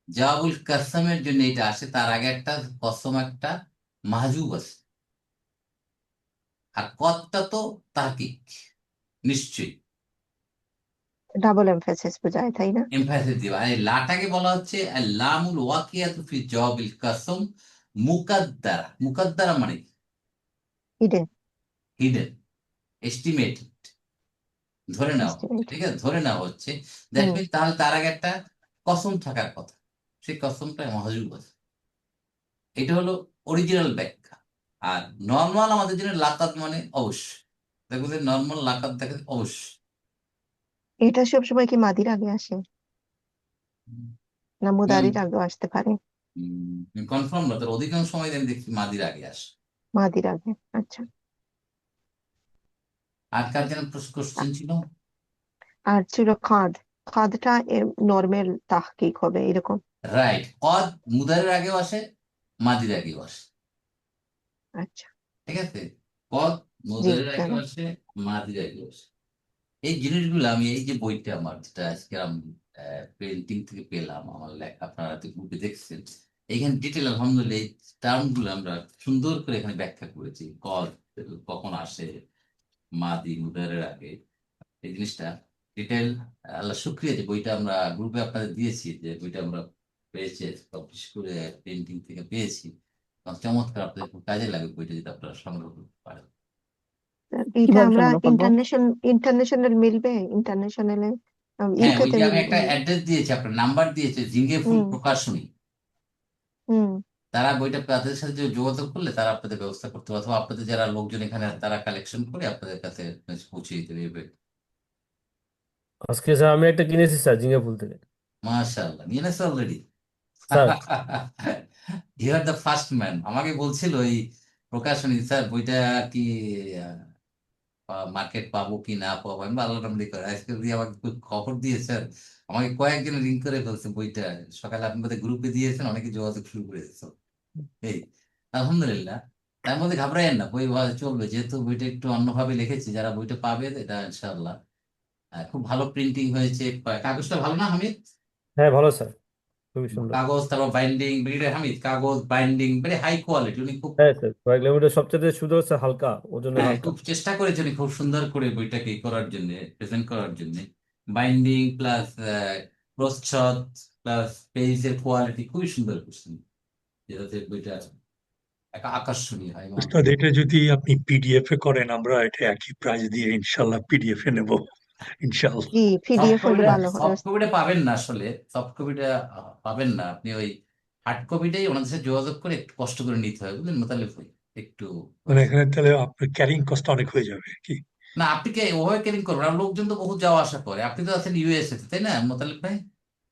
জওয়াবুল কাসমের জন্য এটা আসে, তার আগে একটা কসম, একটা মাহজুব আছে। আর কতটা তো তাহকিক, নিশ্চয়ই ডাবল এমফাসিস বোঝায়, তাই না? এমফাসিস দিবা। আর এই লাটাকে বলা হচ্ছে আল লামুল ওয়াকিয়াতু ফি জওয়াবিল কাসম মুকাদ্দারা। মুকাদ্দারা মানে হিডেন হিডেন, এস্টিমেট, ধরে নেওয়া হচ্ছে। এস্টিমেট। ঠিক আছে, ধরে নেওয়া হচ্ছে। দ্যাট হুম, মিনস তাহলে তার আগে একটা কসম থাকার কথা, সেই কসমটা মহাজুব আছে। এটা হলো অরিজিনাল ব্যাখ্যা। আর নর্মাল আমাদের জন্য লাকাত মানে অবশ্যই, দেখো যে নর্মাল লাকাত দেখে অবশ্যই। এটা সবসময় কি মাদির আগে আসে, না মুদারির আগে আসতে পারে? কনফার্ম না, তার অধিকাংশ সময় আমি দেখি মাদির আগে আসে। মাদির আগে, আচ্ছা। আর কার যেন কোশ্চেন ছিল? আর ছিল খাদ, খাদটা নর্মেল তাহকিক হবে এরকম? রাইট, কদ মুদারের আগেও আসে, মাদির আগেও আসে। আচ্ছা, ঠিক আছে, কদ জি মুদারের আগেও জানা। আসে, মাদির আগেও আসে। এই জিনিসগুলো আমি, এই যে বইটা আমার যেটা আজকে আমি প্রিন্টিং থেকে পেলাম, আমার লেখা, আপনারা তো গ্রুপে দেখছেন, এখানে ডিটেল আলহামদুলিল্লাহ এই টার্ম গুলো আমরা সুন্দর করে এখানে ব্যাখ্যা করেছি। কল কখন আসে, মাদি মুদারের আগে, এই জিনিসটা ডিটেল। আল্লাহ শুক্রিয়া যে বইটা আমরা গ্রুপে আপনাদের দিয়েছি, যে বইটা আমরা পেয়েছি, পাবলিশ করে প্রিন্টিং থেকে পেয়েছি। চমৎকার, আপনাদের খুব কাজে লাগে বইটা যদি আপনারা সংগ্রহ করতে পারেন। এটা কিভাবে আমরা সংগ্রহ করবো? ইন্টারন্যাশনাল মিলবে, ইন্টারন্যাশনালে হ্যাঁ, ওই ইউকেতে যে আমি মিলবে? একটা অ্যাড্রেস দিয়েছি, আপনার নাম্বার দিয়েছে, জিঙ্গে ফুল হুম, প্রকাশনী। হুম। তারা বইটা তাদের সাথে যে যোগাযোগ করলে তারা আপনাদের ব্যবস্থা করতে পারে, অথবা আপনাদের যারা লোকজন এখানে তারা কালেকশন করে আপনাদের কাছে পৌঁছে দিতে দেবে। আজকে স্যার আমি একটা কিনেছি স্যার সিঙ্গাপুর থেকে। মাশাআল্লাহ, নিয়ে নেছে already. Sir you are the first man. আমাকে বলছিল এই প্রকাশনী, স্যার বইটা কি মার্কেট পাবো কি না পাবো, আমি বললাম, আল্লাহ রামদি করে আজকে দিয়ে আমাকে খবর দিয়ে স্যার, আমাকে কয়েকজন রিং করে ফেলছে বইটা। সকালে আপনাদের গ্রুপে দিয়েছেন, অনেকে যোগাযোগ শুরু করে দিয়েছে। এই আলহামদুলিল্লাহ। তার মধ্যে ঘাবড়ায়েন না, বই চলবে, যেহেতু বইটা একটু অন্যভাবে লিখেছি। যারা বইটা পাবে এটা ইনশাআল্লাহ খুব ভালো প্রিন্টিং হয়েছে। কাগজটা ভালো না হামিদ? হ্যাঁ ভালো স্যার, খুবই সুন্দর। কাগজ, তারপর বাইন্ডিং, হামিদ কাগজ বাইন্ডিং ভেরি হাই কোয়ালিটি। উনি খুব, হ্যাঁ স্যার, কয়েক কিলোমিটার সবচেয়ে সুন্দর হচ্ছে হালকা, ওজনে হ্যাঁ, হালকা। খুব চেষ্টা করেছেন উনি খুব সুন্দর করে বইটাকে করার জন্য, প্রেজেন্ট করার জন্য। বাইন্ডিং প্লাস প্রচ্ছদ প্লাস পেজের কোয়ালিটি খুবই সুন্দর করছেন, যেটাতে বইটা একটা আকর্ষণীয় হয়। এবং উস্তাদ, এটা যদি আপনি পিডিএফ এ করেন, আমরা এটা একই প্রাইস দিয়ে ইনশাল্লাহ পিডিএফ এ নেব, ইনশাল্লাহ। জি, সফট পিডিএফ হলে কপিটা, ভালো হয়। সফট কপিটা পাবেন না আসলে, সফট কপিটা পাবেন না আপনি। ওই হার্ড কপিটাই ওনাদের সাথে যোগাযোগ করে একটু কষ্ট করে নিতে হয়, বুঝলেন, মোতালেব ভাই, একটু মানে এখানে তাহলে আপনার ক্যারিং কস্ট অনেক হয়ে যাবে কি? না। আপনি কি ওভাবে ক্যারিং করবেন? আর লোকজন তো বহু যাওয়া আসা করে, আপনি তো আছেন ইউএসএ, তাই না মোতালেব ভাই?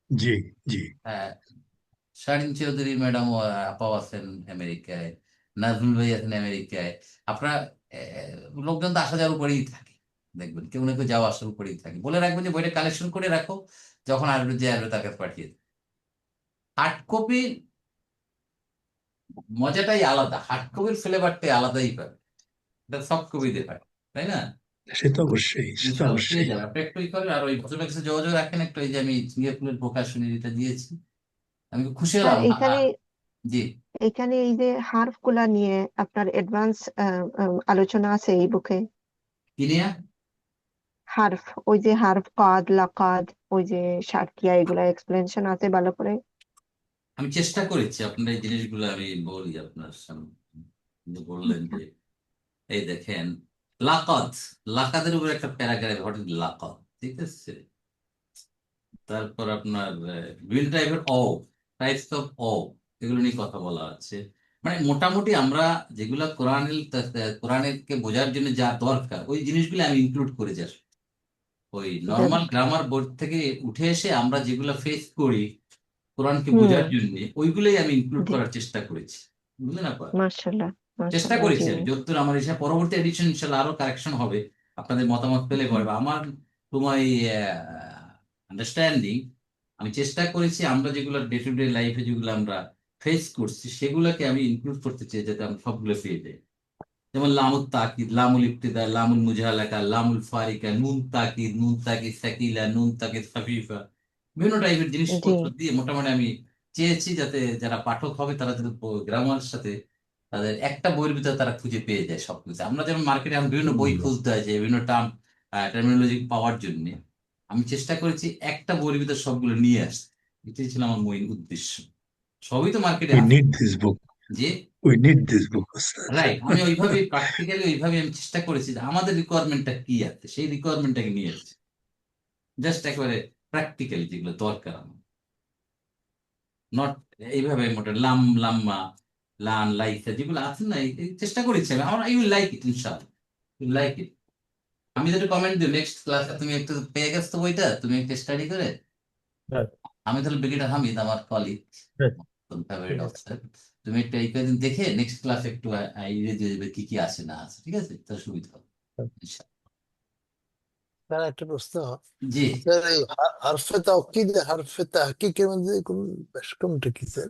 জি, জি। হ্যাঁ, শারীন চৌধুরী ম্যাডাম আপাও আছেন আমেরিকায়, নাজমুল ভাই আছেন আমেরিকায়। আপনার লোকজন তো আসা যাওয়ার উপরেই থাকে, দেখবেন কেউ না কেউ যাওয়া আসার উপরেই থাকে। বলে রাখবেন যে বইটা কালেকশন করে রাখো, যখন আসবে যে আসবে তার কাছে পাঠিয়ে দেবে। হার্ড কপি মজাটাই আলাদা, হার্ড কপির ফ্লেভারটাই আলাদাই পাবে, এটা সফট কপি দিয়ে পায়, তাই না? সে তো অবশ্যই, সে তো ইনশাল্লাহ পেয়ে অবশ্যই। যাবে, আপনি একটু ই করেন। আর ওই ভদ্রলোকের কাছে যোগাযোগ রাখেন একটু, এই যে আমি সিঙ্গাপুরের প্রকাশনী এটা দিয়েছি, আমি খুব খুশি স্যার হলাম। এখানে জি, এখানে এই যে হার্ফ গুলা নিয়ে আপনার অ্যাডভান্স আলোচনা আছে এই বুকে? কিনিয়া হারফ, ওই যে হারফ কাদ লাকাদ, ওই যে সারকিয়া, এগুলা এক্সপ্লেনেশন আছে ভালো করে? আমি চেষ্টা করেছি আপনার এই জিনিসগুলো আমি বলি আপনার সামনে। কিন্তু বললেন আচ্ছা। যে এই দেখেন, লাকাদ, লাকাদের উপর একটা প্যারাগ্রাফ, হোয়াট ইজ লাকাদ, ঠিক আছে। তারপর আপনার বিভিন্ন টাইপের টাইপস অফ এগুলো নিয়ে কথা বলা আছে। মানে মোটামুটি আমরা যেগুলো কোরআনকে বোঝার জন্য যা দরকার ওই জিনিসগুলো আমি ইনক্লুড করেছি আসলে। ওই যাক। নর্মাল গ্রামার বোর্ড থেকে উঠে এসে আমরা যেগুলো ফেস করি কোরআনকে হুম। বোঝার জন্য, ওইগুলোই আমি ইনক্লুড জি। করার চেষ্টা করেছি, বুঝলেন আপা। মাশাল্লাহ, চেষ্টা মাশাল্লাহ, করেছি জি। আমি যতদূর আমার হিসাব, পরবর্তী এডিশন ইনশাল্লাহ আরো কারেকশন হবে, আপনাদের মতামত পেলে হুম। হবে। আমার তোমার আন্ডারস্ট্যান্ডিং, আমি চেষ্টা করেছি আমরা যেগুলো ডে টু ডে লাইফে যেগুলো আমরা ফেস করছি সেগুলোকে আমি ইনক্লুড করতে চাই যাতে আমরা সবগুলো পেয়ে যাই। যেমন লামুল তাকিদ, লামুল ইবতিদা, লামুল মুজাহালাকা, লামুল ফারিকা, নুন তাকিদ সাকিলা, নুন তাকিদ খাফিফা, বিভিন্ন টাইপের জি। জিনিসপত্র দিয়ে মোটামুটি আমি চেয়েছি যাতে যারা পাঠক হবে তারা যাতে গ্রামার সাথে তাদের একটা বইয়ের ভিতরে তারা খুঁজে পেয়ে যায় সবকিছু। আমরা যেমন মার্কেটে আমরা বিভিন্ন বই খুঁজতে হয় যে বিভিন্ন টার্মিনোলজি পাওয়ার জন্য, আমি চেষ্টা করেছি একটা বইয়ের ভিতরে সবগুলো নিয়ে আসতে। এটাই ছিল আমার মেইন উদ্দেশ্য। সবই তো মার্কেটে We আছে need this book. যে, We need this book, Ustad. Right. আমি ওইভাবে প্র্যাকটিক্যালি ওইভাবে আমি চেষ্টা করেছি যে আমাদের রিকোয়ারমেন্টটা কি আছে সেই রিকোয়ারমেন্টটাকে নিয়ে এসেছি, জাস্ট একেবারে প্র্যাকটিক্যালি যেগুলো দরকার আমার, নট এইভাবে মোটা লাম্মা লান লাইকা যেগুলো আছে না, এই চেষ্টা করেছি আমি। আমার ইউ লাইক ইট, ইনশাআল্লাহ ইউ লাইক ইট। আমি যদি কমেন্ট দিই নেক্সট ক্লাসে, তুমি একটু পেয়ে গেছো তো বইটা, তুমি একটু স্টাডি করে। হ্যাঁ, আমি তাহলে ব্রিগেডিয়ার হামিদ, আমার কলিগ, হ্যাঁ, ফেভারিট ঠিক আছে। অফিসার, তুমি একটু এই কয়েকদিন দেখে নেক্সট ক্লাসে একটু আইডিয়া দিয়ে দেবে কি কি আছে না আছে, ঠিক আছে, তার সুবিধা হবে হ্যাঁ। ইনশাআল্লাহ। স্যার একটা প্রশ্ন, জি, স্যার এই হরফে তাওকিদ হরফে তাহকিকের মধ্যে কোন কোনটা কি স্যার?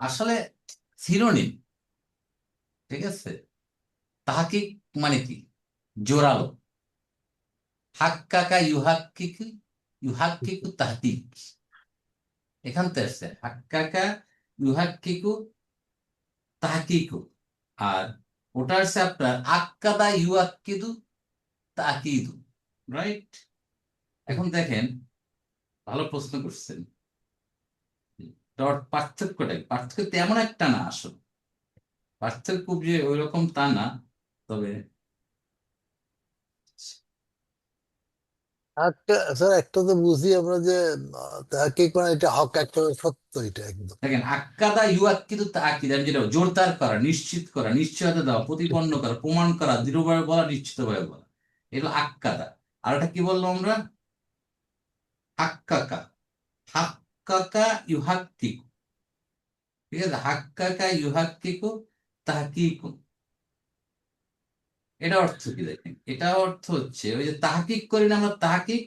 আসলে সিনোনিম, ঠিক আছে। তাহকিক মানে কি? জোরালো। হাক্কাকা ইউহাক্কিকু, ইউহাক্কিকু তাহকিক, এখান থেকে আসছে হাক্কাকা ইউহাক্কিকু তাহকিকু। আর ওটা আসছে আপনার আক্কাদা ইউআক্কিদু তাকিদু, রাইট। এখন দেখেন, ভালো প্রশ্ন করছেন, পার্থক্যটা কি? পার্থক্য তেমন একটা না আসলে, পার্থক্য যে ওই রকম তা না, তবে একটা স্যার একটা তো বুঝি আমরা যে তাহকিক মানে এটা হক, একটা সত্য, এটা একদম। দেখেন, আক্কাদা ইউআক্কিদু তাকিদ, আমি যেটা জোরদার করা, নিশ্চিত করা, নিশ্চয়তা দেওয়া, প্রতিপন্ন করা, প্রমাণ করা, দৃঢ়ভাবে বলা, নিশ্চিতভাবে বলা, এগুলো আক্কাদা। আর এটা কি বললাম আমরা? হাক্কাকা, হাক্কাকা ইউহাক্কিকু, ঠিক আছে, হাক্কাকা ইউহাক্কিকু তাহকিকু। এটা অর্থ কি দেখেন, এটা অর্থ হচ্ছে ওই যে তাহকিক করি না আমরা, তাহকিক,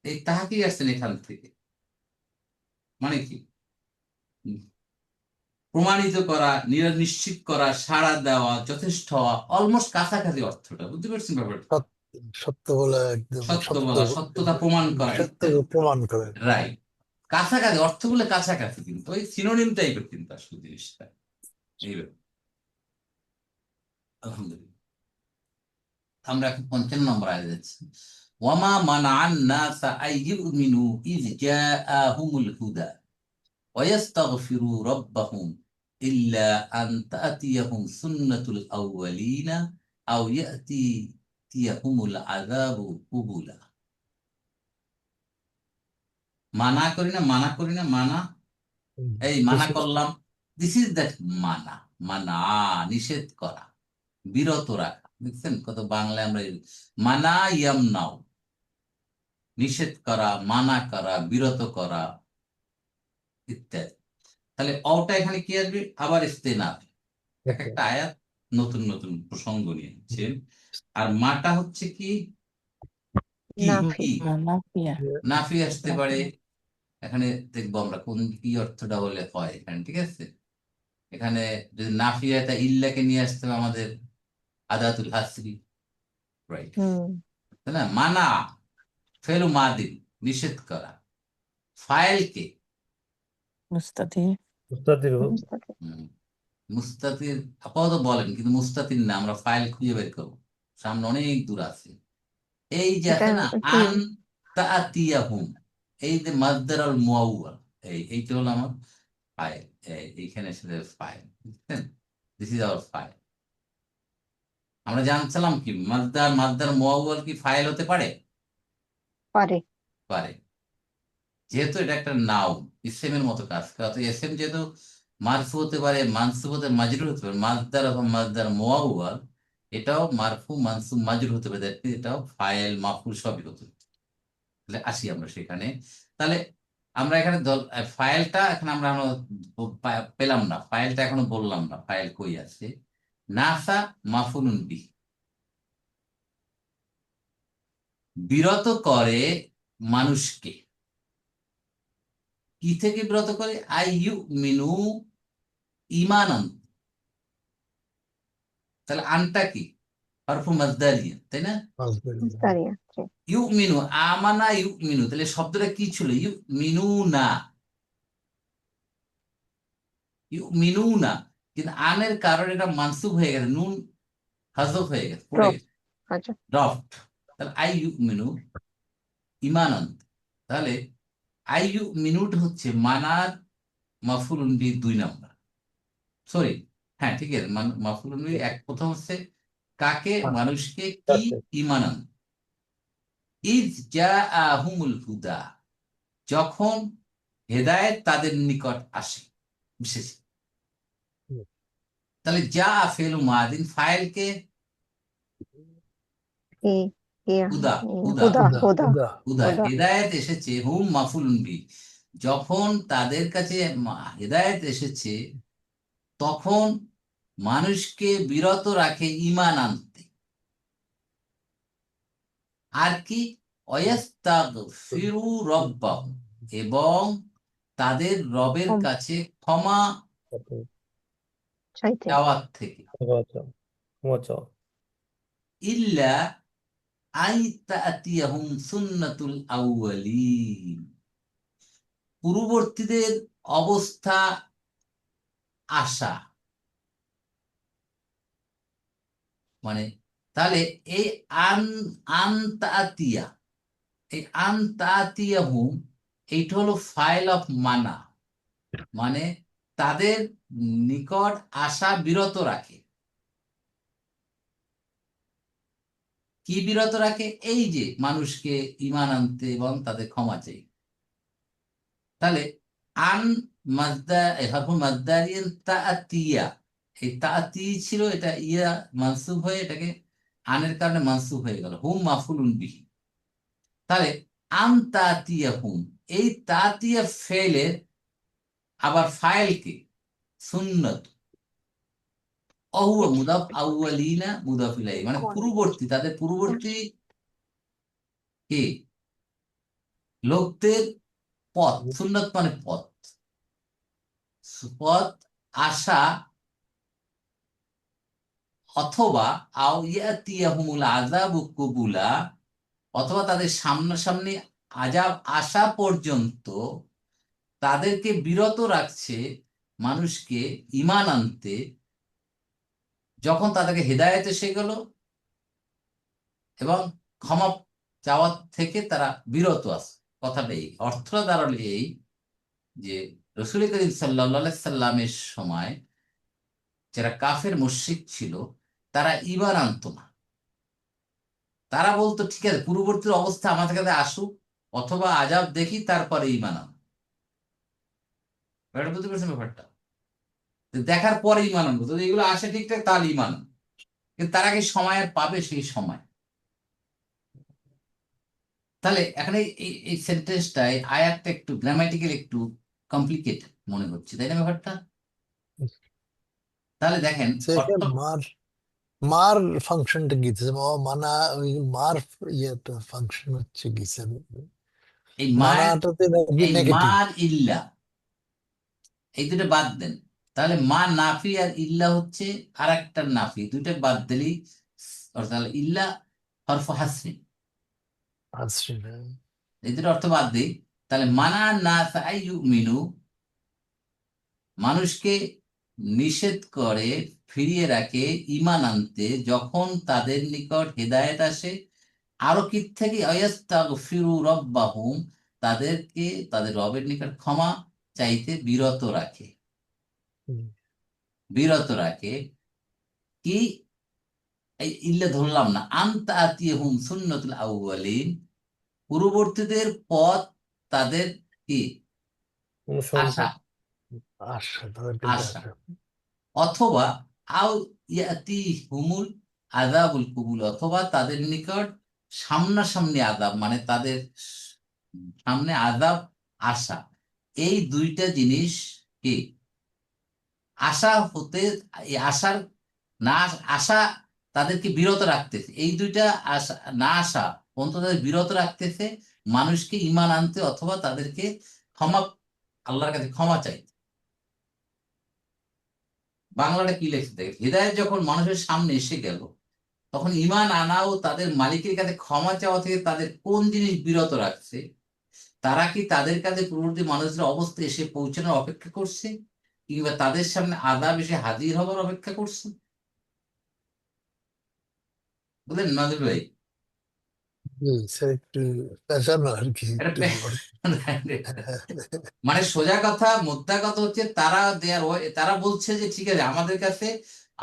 এই তাহকিক আসছেন এখান থেকে। মানে কি? প্রমাণিত করা, নিশ্চিত করা, সাড়া দেওয়া, যথেষ্ট হওয়া, অলমোস্ট কাছাকাছি অর্থটা, বুঝতে পারছেন ব্যাপারটা। সত্য বলে একদম সত্য সত্য, বলা, সত্যতা প্রমাণ করা সত্য ইত্যাদি, প্রমাণ করে। রাইট। কাছাকাছি অর্থগুলো কাছাকাছি, কিন্তু ওই সিনোনিম টাইপের কিন্তু আসলে জিনিসটা এইভাবে। আলহামদুলিল্লাহ, আমরা এখন 55 নম্বর আয়াতে যাচ্ছি। ওয়ামা মানাআন নাসা আইয়ুমিনু ইয জাআহুমুল হুদা ويستغفروا ربهم إلا أن تأتيهم سنة الأولين أو يأتيهم العذاب قبلا। মানা করি না, মানা করি না, মানা, এই মানা করলাম, দিস ইজ দ্যাট মানা। মানা নিষেধ করা, বিরত রাখা। দেখছেন কত বাংলায় আমরা মানা ইয়ামনাও, নিষেধ করা, মানা করা, বিরত করা ইত্যাদি। তাহলে অটা এখানে কি আসবে? আবার ইস্তেনাফ, এক একটা আয়াত নতুন নতুন প্রসঙ্গ নিয়ে আসছেন। আর মাটা হচ্ছে কি? কি নাফি। কি নাফিয়া। নাফি আসতে পারে এখানে, দেখবো আমরা কোন কি অর্থটা হলে হয় এখানে, ঠিক আছে। এখানে যদি নাফিয়াটা ইল্লাকে নিয়ে আসতে হবে আমাদের আদাতুল হাসরি, রাইট, হুম। তাই না। মানা ফেলু মাদিন, নিষেধ করা। ফাইলকে মুস্তাতি। মুস্তাতির মুস্তাকিম। মুস্তাতির আপাতত বলেন, কিন্তু মুস্তাতির না, আমরা ফাইল খুঁজে বের করবো সামনে অনেক দূর আছে। এই যে এটা আছে না কি আন তাতিয়াহুম, এই যে মাসদার আল মুআউয়াল, এইটা হলো আমার ফাইল। এইখানে সাথে ফাইল, বুঝছেন? This is our file. আমরা জানছিলাম কি মাসদার মুআউয়াল কি ফাইল হতে পারে? পারে? পারে। যেহেতু এটা একটা নাউন, ইসেমের মতো কাজ করে, অর্থাৎ ইসেম যেহেতু মারফু হতে পারে, মানসুব হতে মাজরুর হতে পারে, মাসদার অথবা মাসদার মুআউয়াল এটাও মারফু মানসুব মাজরুর হতে পারে, that means এটাও ফাইল মাফউল সবই হতে পারে। তাহলে আসি আমরা সেখানে। তাহলে আমরা এখানে ফাইলটা এখন আমরা এখনো পেলাম না, ফাইলটা এখনো বললাম না, ফাইল কই আছে। নাসা মাফুলুন বিহি, বিরত করে মানুষকে। কি থেকে বিরত করে? আইয়ু মিনু ইমানান। তাহলে আনটা কি? হরফু মাসদারিয়া, তাই না? মুস্তারিয়া, জি। ইউ মিনু, আমানা ইউ মিনু, তাহলে শব্দটা কি ছিল? ইউ মিনু না, ইউ মিনু না, কিন্তু আনের কারণে এটা মানসুব হয়ে গেছে, নুন হাজফ হয়ে গেছে, পড়ে ড্রপ। গেছে, আচ্ছা, ড্রফট। তাহলে আই ইউ মিনু ইমানান। তাহলে আই ইউ মিনুট হচ্ছে মানার মাফুলুন বি 2 নাম্বার, সরি, হ্যাঁ ঠিক আছে, মাফুলুন বি এক, প্রথম হচ্ছে কাকে, মানুষকে, কি, ইমানান। ইজ জাআহুমুল হুদা, যখন হেদায়েত তাদের নিকট আসে, বিশেষ। তাহলে যা ফেলু মাদিন, ফাইলকে কে কে হুদা, হুদা, হুদা হুদা হুদা, হুদা। হেদায়েত এসেছে, হুম মাফুলুন বি, যখন তাদের কাছে হেদায়েত এসেছে তখন মানুষকে বিরত রাখে ঈমান আনতে। আর কি? ওয়াস্তাগফিরু রব্বাহুম, এবং তাদের রবের ক্ষম- কাছে ক্ষমা চাইতে। চাওয়ার থেকে। ক্ষমা চাও। ইল্লা আই তাতিয়াহুম সুন্নাতুল আউয়ালিন, পূর্ববর্তীদের অবস্থা আশা, মানে তাহলে এই আন আনতাতিয়া, এই আনতাতিয়াহুম এইটা হলো ফাইল অফ মানা, মানে তাদের নিকট আশা বিরত রাখে। কি বিরত রাখে? এই যে মানুষকে ঈমান আনতে এবং তাদের ক্ষমা চাই। তাহলে আন মাজদা, হরফ মাজদারিয়ান তাতিয়া, এই তাতি ছিল, এটা ইয়া মানসুব হয়ে এটাকে আনের কারণে মানসুব হয়ে গেল, হুম মাফুলুন বিহি। তাহলে আন তাতিয়া হুম, এই তাতিয়া ফেলের আবার ফাইলকে সুন্নত, অহুয়া মুদাফ আউয়ালিনা মুদাফ ইলাইহি, মানে পূর্ববর্তী, তাদের পূর্ববর্তী কে লোকদের পথ, সুন্নত মানে পথ, পথ আশা, অথবা আও ইয়াতিয়াহুমুল আযাবু কুবুলা, অথবা তাদের সামনাসামনি আযাব আসা পর্যন্ত তাদেরকে বিরত রাখছে মানুষকে ঈমান আনতে, যখন তাদেরকে হেদায়েত এসে গেল এবং ক্ষমা চাওয়ার থেকে তারা বিরত আছে। কথাটা এই, অর্থটা দাঁড়ালো এই যে রসুল করিম সাল্লাল্লাহু সাল্লামের সময় যারা কাফের মুশরিক ছিল তারা ঈমান আনতো না। তারা বলতো ঠিক আছে, পূর্ববর্তী অবস্থা আমাদের কাছে আসুক, অথবা আযাব দেখি তারপরে ঈমান আনবো। ব্যাপারটা বুঝতে পেরেছেন? ব্যাপারটা যে দেখার পরে ঈমান আনবো, যদি এগুলো আসে ঠিকঠাক তাহলে ঈমান আনবো। কিন্তু তারা কি সময় আর পাবে? সেই সময়। তাহলে এখানে এই সেন্টেন্সটা, এই আয়াতটা একটু গ্রামাটিক্যাল একটু কমপ্লিকেটেড মনে হচ্ছে, তাই না ব্যাপারটা? তাহলে দেখেন সেখানে অর্থ, মার ফাংশনটা গিয়েছে, মানা ওই মার ইয়েটা ফাংশন হচ্ছে গিয়েছে, এই মায়ের, মানাটাতে এই নেগেটিভ। মার ইল্লা, এই দুটো বাদ দেন। তাহলে মা নাফি আর ইল্লা হচ্ছে আর একটা নাফি, দুটো বাদ দিলেই, তাহলে ইল্লা হরফ হাসরিন, এই দুটো অর্থ বাদ দিই। তাহলে মানা না মিনু, মানুষকে নিষেধ করে, ফিরিয়ে রাখে ঈমান আনতে যখন তাদের নিকট হেদায়েত আসে। আরো কি থেকে আয়াস্তাগফিরু রাব্বাহুম, তাদেরকে তাদের রবের নিকট ক্ষমা চাইতে বিরত রাখে। হুম, বিরত রাখে কি, এই ইল্লে ধরলাম না, আনতা আতিয়াহুম সুন্নাতুল আউয়ালিন, পূর্ববর্তীদের পথ তাদের কি অনুসরণ আশা, করে। আশা তাদের কাছে আশা, আশা। অথবা আও ইয়াতি হুমুল আযাবুল কুবুল, অথবা তাদের নিকট সামনাসামনি আযাব, মানে তাদের সামনে আযাব আসা। এই দুইটা জিনিস কি আশা হতে, এই আশার না আশা তাদেরকে বিরত রাখতেছে, এই দুইটা আশা না আসা পর্যন্ত তাদের বিরত রাখতেছে মানুষকে ঈমান আনতে অথবা তাদেরকে ক্ষমা, আল্লাহর কাছে ক্ষমা চাইতে। বাংলাটা কি লেখছে দেখে, হৃদায়ত যখন মানুষের সামনে এসে গেল, তখন ঈমান আনা ও তাদের মালিকের কাছে ক্ষমা চাওয়া থেকে তাদের কোন জিনিস বিরত রাখছে? তারা কি তাদের কাছে পূর্ববর্তী মানুষদের অবস্থা এসে পৌঁছানোর অপেক্ষা করছে, কিংবা তাদের সামনে আযাব এসে হাজির হবার অপেক্ষা করছে? বুঝলেন নাজির ভাই? জি স্যার, একটু পেঁচানো আর কি, এটা একটু মানে সোজা কথা, মোদ্দা কথা হচ্ছে তারা তারা বলছে যে ঠিক আছে, আমাদের কাছে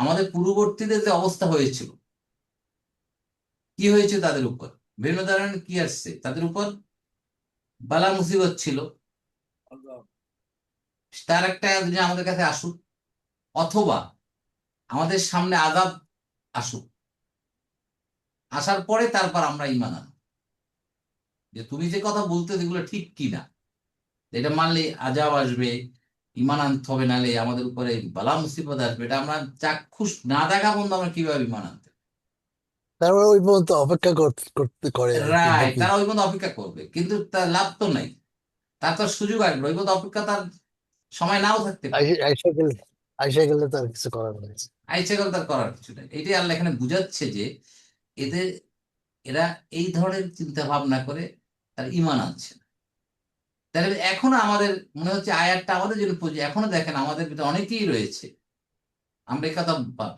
আমাদের পূর্ববর্তীদের যে অবস্থা হয়েছিল, কি হয়েছে তাদের উপর, বিভিন্ন ধরনের কি আসছে তাদের উপর, বালা মুসিবত ছিল, তার একটা জিনিস আমাদের কাছে আসুক, অথবা আমাদের সামনে আযাব আসুক, আসার পরে তারপর আমরা ঈমান আনবো যে তুমি যে কথা বলতে এগুলো ঠিক কিনা, এটা মানলে আযাব আসবে, ঈমান আনতে হবে, নালে আমাদের উপরে বালা মুসিবত আসবে, এটা আমরা চাক্ষুষ না দেখা পর্যন্ত আমরা কিভাবে ঈমান আনতে? তারপরে ওই পর্যন্ত অপেক্ষা করতে করে আর কি রাইট, নাকি। তারা ওই পর্যন্ত অপেক্ষা করবে, কিন্তু তার লাভ তো নাই, তার তো সুযোগ আসবে, ওই পর্যন্ত অপেক্ষা তার সময় নাও থাকতে পারে। আইসা গেলে, আইসা গেলে তো আর কিছু করার নেই। আইসা গেল, তার করার কিছু নেই। এটাই আল্লাহ এখানে বুঝাচ্ছে যে এদের, এরা এই ধরনের চিন্তা ভাবনা করে তার ঈমান আনছে না। তাহলে এখনো আমাদের মনে হচ্ছে আয়াতটা আমাদের জন্য প্রযোজ্য। এখনো দেখেন আমাদের ভিতরে অনেকেই রয়েছে, আমরা এই কথা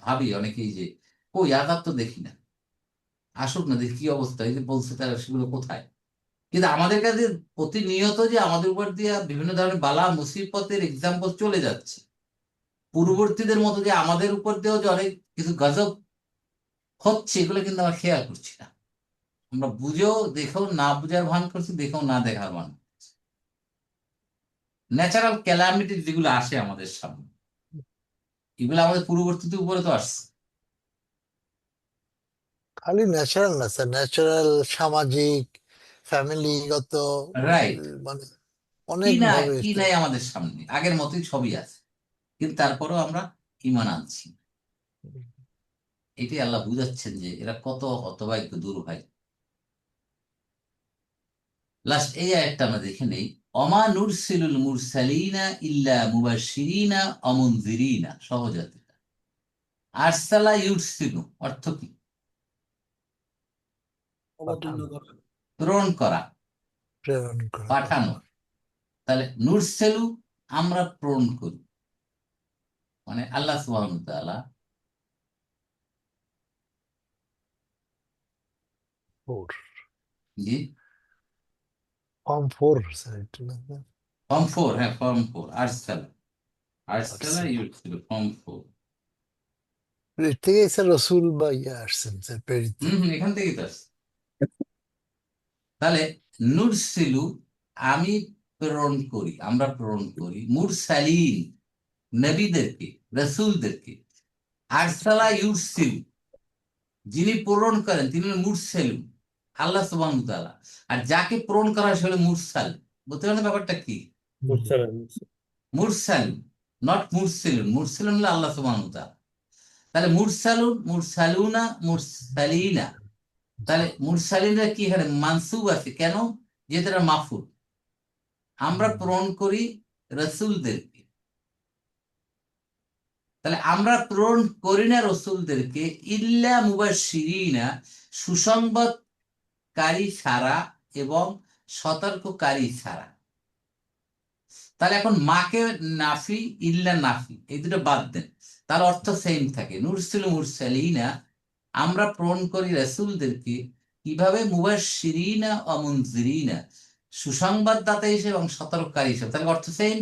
ভাবি অনেকেই যে কই আযাব তো দেখি না, আসুক না দেখি কি অবস্থা, এই যে বলছে তারা সেগুলো কোথায়। কিন্তু আমাদের কাছে প্রতিনিয়ত যে আমাদের উপর দিয়ে বিভিন্ন ধরনের বালা মুসিবতের এক্সাম্পল চলে যাচ্ছে, পূর্ববর্তীদের মতো যে আমাদের উপর দিয়েও যে অনেক কিছু গজব হচ্ছে, এগুলো কিন্তু আমরা খেয়াল করছি না। আমরা বুঝেও দেখেও না বুঝার ভান করছি, দেখেও না দেখার ভান। ন্যাচারাল ক্যালামিটি যেগুলো আসে আমাদের সামনে, এগুলো আমাদের পূর্ববর্তীদের উপরে তো আসছে। খালি ন্যাচারাল না স্যার, ন্যাচারাল, সামাজিক, ফ্যামিলিগত, রাইট, মানে কি অনেক না ভাবে। কি নাই আমাদের সামনে আগের মতোই ছবি আছে, কিন্তু তারপরেও আমরা ঈমান আনছি। এটি আল্লাহ বুঝাচ্ছেন যে এরা কত হতভাগ্য, দুর্ভাগ্য। লাস্ট এই আয়াতটা আমরা দেখে নেই, অমা নুরসিলুল মুরসালিনা ইল্লা মুবাশশিরিনা ওয়া মুনযিরিনা, সহজাত। আরসালা ইউরসিলু অর্থ কি? পাঠানো, প্রেরণ করা, প্রেরণ করা, পাঠানো। পাঠানো। তাহলে নুরসেলু আমরা প্রেরণ করি, মানে আল্লাহ সুবহানাহু ওয়া তাআলা। ফোর, জি, ফর্ম ফোর স্যার, এটা না স্যার? ফর্ম ফোর, হ্যাঁ ফর্ম ফোর, আরসালা, আরসালা আচ্ছা, ইউরসিলু, ফর্ম ফোর। এর থেকে স্যার রসুল বা ইয়ে আসছেন স্যার, প্রেরিত। এখান থেকেই তো আসছে। তাহলে নুরসিলু আমি প্রেরণ করি, আমরা প্রেরণ করি, মুরসালিন নবীদেরকে, রসুলদেরকে। আরসালা ইউরসিলু যিনি প্রেরণ করেন তিনি হলেন মুরসালিন, আল্লাহ সুবহানাহু ওয়া তাআলা। আর যাকে প্রেরণ করা হয় সে হলো মুরসাল। বুঝতে পারেন ব্যাপারটা কি? মুরসালিন। মুরসাল, নট মুরসিলুন। মুরসিলুন হলো আল্লাহ সুবহানাহু ওয়া তাআলা। তাহলে মুরসালুন, মুরসালুনা, মুরসালিনা। তাহলে মুরসালিনরা কি এখানে মানসুব আছে কেন? যেহেতু এটা মাফুল। আমরা প্রেরণ করি রসুলদেরকে, তাহলে আমরা প্রেরণ করি না রসুলদেরকে ইল্লা মুবাশশিরিনা, সুসংবাদকারী ছাড়া এবং সতর্ককারী ছাড়া। তাহলে এখন মাকে নাফি ইল্লা নাফি এই দুটো বাদ দেন, তার অর্থ সেম থাকে। নুরসিলু মুরসালিনা, আমরা প্রেরণ করি রাসূলদেরকে কিভাবে, মুবাশশিরিনা ওয়া মুনজিরিনা, সুসংবাদদাতা হিসেবে এবং সতর্ককারী হিসেবে। তাহলে অর্থ same.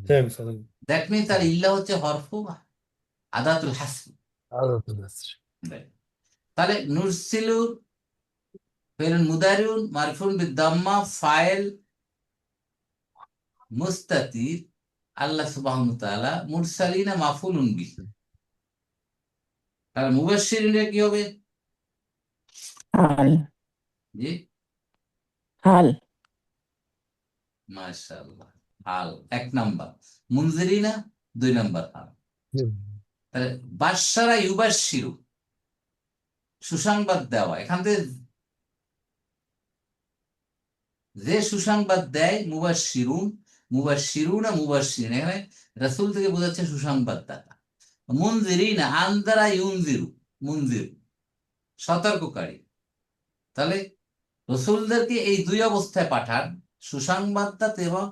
Same same. That means তার ইল্লা হচ্ছে হরফু আদাতুল হাসব। আরো তো আছে। তাহলে নুরসিলু ফেরুন মুদারিউন মারফুন বিদ্দাম্মা, ফাইল মুস্তাতির আল্লাহ সুবহানাহু ওয়া তাআলা, মুরসালিনা মাফুলুন বিহি। তাহলে মুবাশশিরিনা কি হবে? হাল জি, হাল মাশাআল্লাহ, হাল 1 নাম্বার, মুনজিরিনা 2 নাম্বার হাল। তাহলে বাশশারা ইউবাশশিরু, সুসংবাদ দেওয়া। এখান থেকে যে সুসংবাদ দেয় মুবাশশিরুন, মুবাশশিরুনা মুবাশশিরিন, এখানে রাসূল থেকে বোঝাচ্ছে সুসংবাদদাতা। মুনজিরিনা আনজারা ইউনজিরু, মুনজির সতর্ককারী। তাহলে রসূলদেরকে এই 2 অবস্থায় পাঠান, সুসংবাদদাতা এবং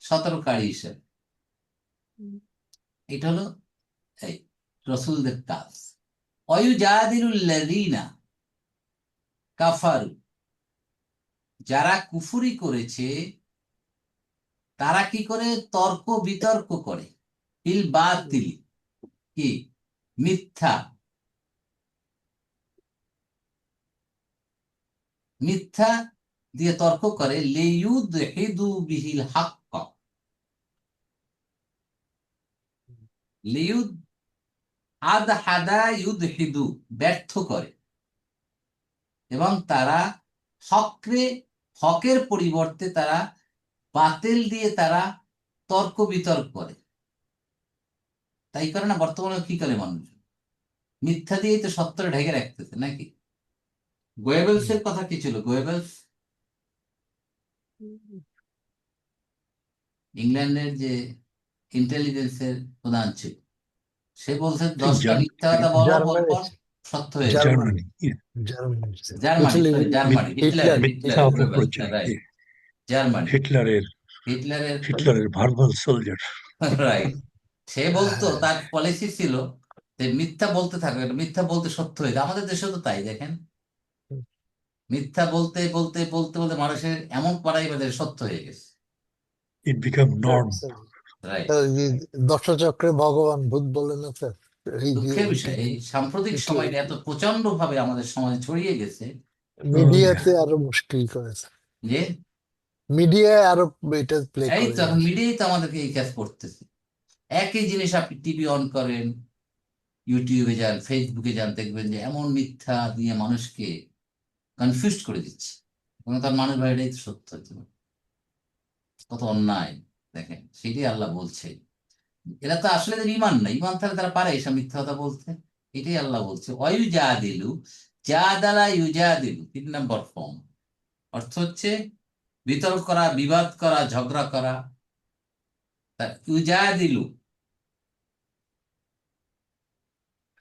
সতর্ককারী হিসেবে। এটা হলো এই রসূলদের কাজ। অয়ুজাদিলুল্লাযীনা কাফারু, যারা কুফরি করেছে তারা কি করে, তর্ক বিতর্ক করে, বিল বাতিল, কি মিথ্যা, মিথ্যা দিয়ে তর্ক করে, লিইউদহিদু বিহিল হাক্ক, লিউদ আদহাদা ইউদহিদু ব্যর্থ করে, এবং তারা হকের পরিবর্তে তারা বাতিল দিয়ে তারা তর্ক বিতর্ক করে। তাই করে না বর্তমানে কি করে মানুষ, মিথ্যা দিয়েই তো সত্যটা ঢেকে রাখতেছে নাকি। গোয়েবেলস এর কথা কি ছিল? গোয়েবেলস ইংল্যান্ডের যে ইন্টেলিজেন্সের প্রধান ছিল, সে বলছে 10টা মিথ্যা কথা বলো, জার্মানি পরপর সত্য হয়ে যাবে। Germany Germany, Germany, Italy, sorry, Germany, হিটলারের মিথ্যা হিটলারের অপপ্রচার, রাইট, জার্মানি, হিটলারের হিটলারের হিটলারের ভার্বাল সোলজার। রাইট। সে বলতো, হ্যাঁ, তার পলিসি ছিল যে মিথ্যা বলতে থাকবে, এটা মিথ্যা বলতে সত্য হয়ে যায়। আমাদের দেশেও তো তাই দেখেন, মিথ্যা বলতে বলতে বলতে বলতে মানুষের এমন পাড়াই বাজে সত্য হয়ে গেছে। ইট বিকাম নর্ম। রাইট। দশচক্রে ভগবান ভূত বলে না স্যার, এই যে দুঃখের বিষয় এই সাম্প্রতিক সময়টা এত প্রচন্ড ভাবে আমাদের সমাজে ছড়িয়ে গেছে মিডিয়াতে আরো মুশকিল করেছে, যে মিডিয়ায় আরো এটা প্লে এই করে তো এখন মিডিয়াই তো আমাদেরকে এই কাজ করতেছে। একই জিনিস আপনি টিভি অন করেন, ইউটিউবে যান, ফেসবুকে যান, দেখবেন যে এমন মিথ্যা দিয়ে মানুষকে কনফিউজ করে দিচ্ছে। এবং তার মানুষ ভাই এটাই তো সত্য, কত অন্যায় দেখেন। সেটাই আল্লাহ বলছে, এরা তো আসলে এদের ইমান না, ইমান থাকলে তারা পারে এসব মিথ্যা কথা বলতে। এটাই আল্লাহ বলছে। অয়ুজাদিলু, জাদালা ইউজাদিলু 3 নম্বর ফর্ম, অর্থ হচ্ছে বিতর্ক করা, বিবাদ করা, ঝগড়া করা। ইউজাদিলু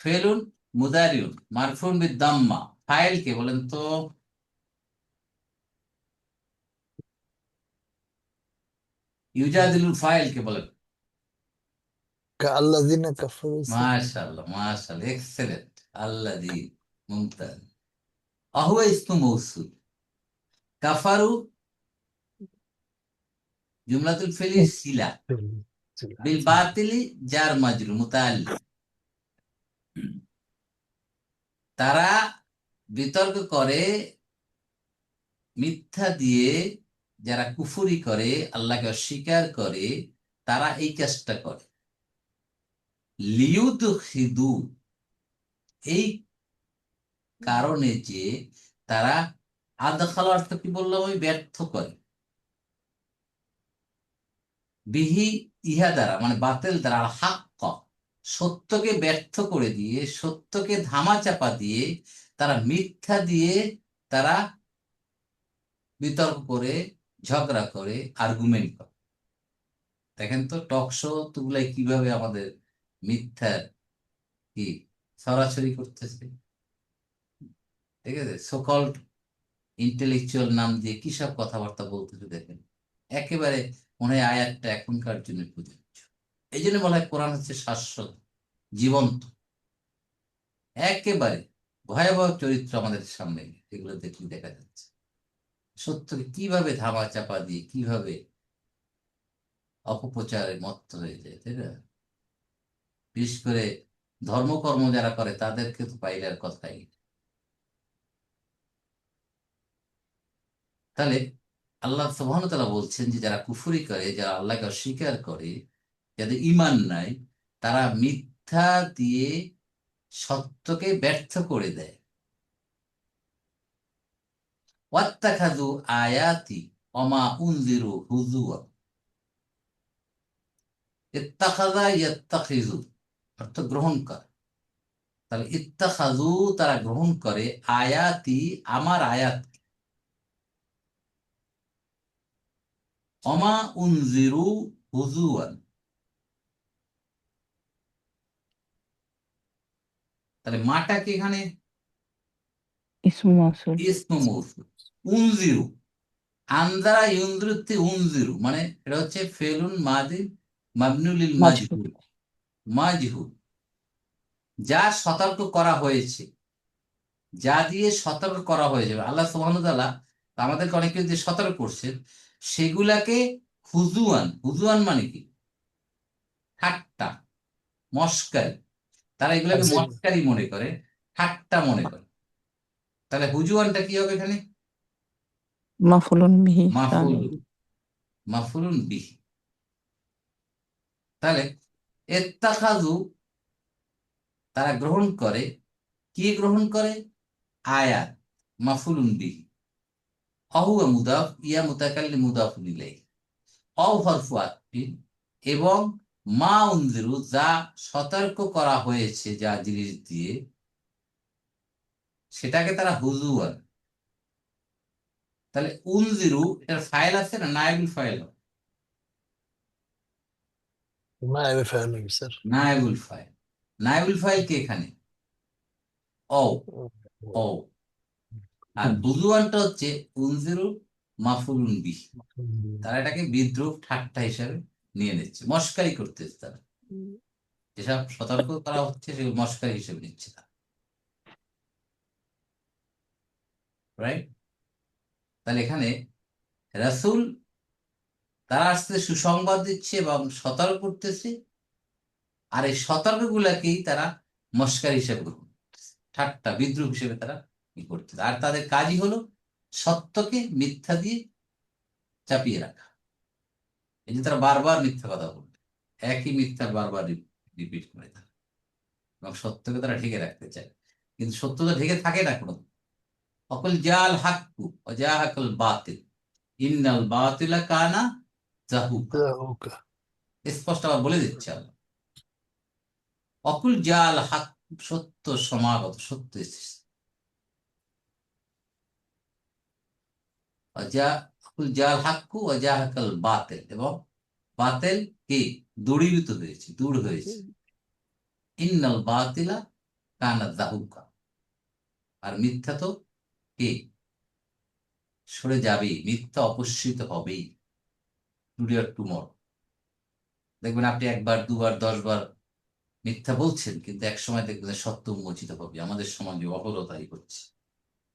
ফেলুন মুদারিউন মারফুন বিদ্দাম্মা, ফাইল কে বলেন তো? ইউজাদিলুর ফাইল কে বলেন? আল্লাযিনা কাফারু, মাশাআল্লাহ, মাশাআল্লাহ, এক্সেলেন্ট, আল্লাযী, মুমতাজ। আহুয়া ইসমু মৌসুল, কাফারু জুমলাতুল ফিলি সিলা, বিল বাতিলি জার মাজরুর মুতাআল্লিক। তারা বিতর্ক করে মিথ্যা দিয়ে, যারা কুফরি করে, আল্লাহকে অস্বীকার করে, তারা এই কাজটা করে। লিউদখিদু, এই কারণে যে তারা, আদখাল অর্থ কি বললাম, ওই ব্যর্থ করে, বিহি ইহা দ্বারা মানে বাতিল দ্বারা, আর হাক্ক সত্যকে ব্যর্থ করে দিয়ে, সত্যকে ধামাচাপা দিয়ে তারা মিথ্যা দিয়ে তারা বিতর্ক করে, ঝগড়া করে, আর্গুমেন্ট করে। দেখেন তো টক শো তুগুলাই কিভাবে আমাদের মিথ্যা কি ছড়াছড়ি করতেছে, ঠিক আছে। সকল্ড ইন্টেলেকচুয়াল নাম দিয়ে কি সব কথাবার্তা বলতেছে দেখেন, একেবারে মনে হয় আয়াতটা এখনকার জন্য প্রযোজ্য। এই জন্য বলা হয় কোরআন হচ্ছে শাশ্বত, জীবন্ত, একেবারে ভয়াবহ চরিত্র আমাদের সামনে এগুলো দেখলে দেখা যাচ্ছে সত্যকে কিভাবে ধামা চাপা দিয়ে কিভাবে অপপ্রচারে মত্ত হয়ে যায়, তাই না? বিশেষ করে ধর্মকর্ম যারা করে তাদেরকে তো পাইলে আর কথাই নেই। তাহলে আল্লাহ সুবহানাহু ওয়া তাআলা বলছেন যে যারা কুফরি করে, যারা আল্লাহকে অস্বীকার করে, যাদের ঈমান নাই, তারা মিথ্যা দিয়ে সত্যকে ব্যর্থ করে দেয়। ওয়াত্তাখাযু আয়াতি ওমা উনজিরু হুজুয়া। ইত্তাখাযা ইয়াত্তাখিযু অর্থ গ্রহণ কর। তাহলে ইত্তাখাযু তারা গ্রহণ করে, আয়াতি আমার আয়াত, ওমা উনজিরু হুজুয়ান। তাহলে মাটাকে এখানে ইসমু মাউসুল। ইসমু মৌসুল, উনজিরু, আনজারা ইউনজিরুতে উনজিরু মানে এটা হচ্ছে ফেলুন মাদি মাবনুল লিল মাজহুর। মাজহুর, মাজহুর, যা সতর্ক করা হয়েছে, যা দিয়ে সতর্ক করা হয়েছে। আল্লাহ সুবহানাহু ওয়া তাআলা আমাদেরকে অনেক কিছু দিয়ে সতর্ক করছেন, সেগুলাকে হুজুয়ান, হুজুয়ান মানে কি? ঠাট্টা, মস্কারি। তারা এগুলাকে ফাজিল। মস্কারি মনে করে, ঠাট্টা মনে করে। তাহলে হুজুয়ানটা কি হবে এখানে? মাফুলুন বিহি মাফুল, সানি। মাফুলুন বিহি। তাহলে ইত্তাখাযু তারা গ্রহণ করে, কি গ্রহণ করে? আয়াত, মাফুলুন বিহি, অহুয়া মুদাফ, ইয়া মুতাকাল্লিম মুদাফুন ইলাইহি, অও হরফু আতফিন, এবং মা উনজিরু যা সতর্ক করা হয়েছে যা জিনিস দিয়ে, সেটাকে তারা হুজুয়ান। তাহলে উনজিরু এটার ফাইল আছে না, নায়েবুল ফাইল? নায়েবে ফাইল স্যার। নায়েবুল ফাইল, নায়েবুল ফাইল কি এখানে? ও, ও। আর হুজুয়ানটা হচ্ছে উনজিরু মাফুলুন বিহি। তারা এটাকে বিদ্রুপ ঠাট্টা হিসাবে নিয়ে নিচ্ছে, মস্কারি করতেছে। তারা যেসব সতর্ক করা হচ্ছে সেগুলো মস্কারি হিসেবে নিচ্ছে তারা, রাইট? তাহলে এখানে রাসূল তারা আসছে সুসংবাদ দিচ্ছে এবং সতর্ক করতেছে, আর এই সতর্কগুলাকেই তারা মস্কারি হিসেবে গ্রহণ করতেছে, ঠাট্টা বিদ্রুপ হিসেবে তারা ই করতেছে। আর তাদের কাজই হলো সত্যকে মিথ্যা দিয়ে চাপিয়ে রাখা। এই যে তারা বারবার মিথ্যা কথা বলবে, একই মিথ্যা বারবার রিপিট করে থাকে, এবং সত্যকে তারা ঢেকে রাখতে চায়, কিন্তু সত্য তো ঢেকে থাকে না কোনো। অকুল জাল হাক্কু ওয়াজাহাকাল বাতিল ইন্নাল বাতিলা কানা জাহুকা। জাহুকা। স্পষ্ট আবার বলে দিচ্ছে আল্লাহ। অকুল জাল হাক, সত্য সমাগত, সত্য এসেছে। অকুল জাল হাক্কু ওয়াজাহাকাল বাতিল, এবং বাতিল কি দূরীভূত হয়েছে, দূর হয়েছে। ইন্নাল বাতিলা কানা জাহুকা, আর মিথ্যা তো কি সরে যাবেই, মিথ্যা অপসৃত হবেই, টুডে আর টুমরো। দেখবেন আপনি একবার দুবার 10 বার মিথ্যা বলছেন, কিন্তু এক সময় দেখবেন সত্য উন্মোচিত হবে। আমাদের সমাজে অহরহ তাই হচ্ছে,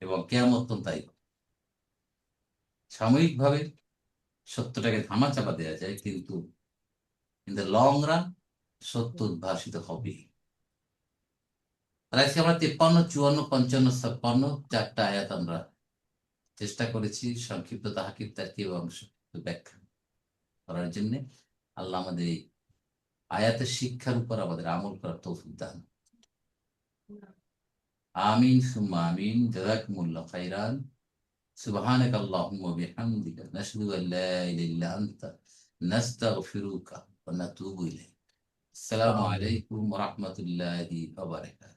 এবং কিয়ামত তাই হবে। সাময়িকভাবে সত্যটাকে ধামাচাপা দেওয়া যায়, কিন্তু ইন দ্য লং রান সত্য উদ্ভাসিত হবে। আর আজকে আমরা 53, 54, 55, 56 4টা আয়াত আমরা চেষ্টা করেছি সংক্ষিপ্ত তাহকিক তারকিব এবং সংক্ষিপ্ত ব্যাখ্যা করার জন্য। আল্লাহ আমাদের এই আয়াতের শিক্ষার উপর আমাদের আমল করার তৌফিক দান। আমিন সুম্মা আমিন। জাযাকুমুল্লাহু খাইরান। সুবহানাকাল্লাহুম্মা ওয়া বিহামদিকা নাশহাদু আল লা ইলাহা ইল্লা আনতা নাস্তাগফিরুকা ওয়া নাতুবু ইলাইক। আসসালামু আলাইকুম ওয়া রাহমাতুল্লাহি ওয়া বারাকাতুহু।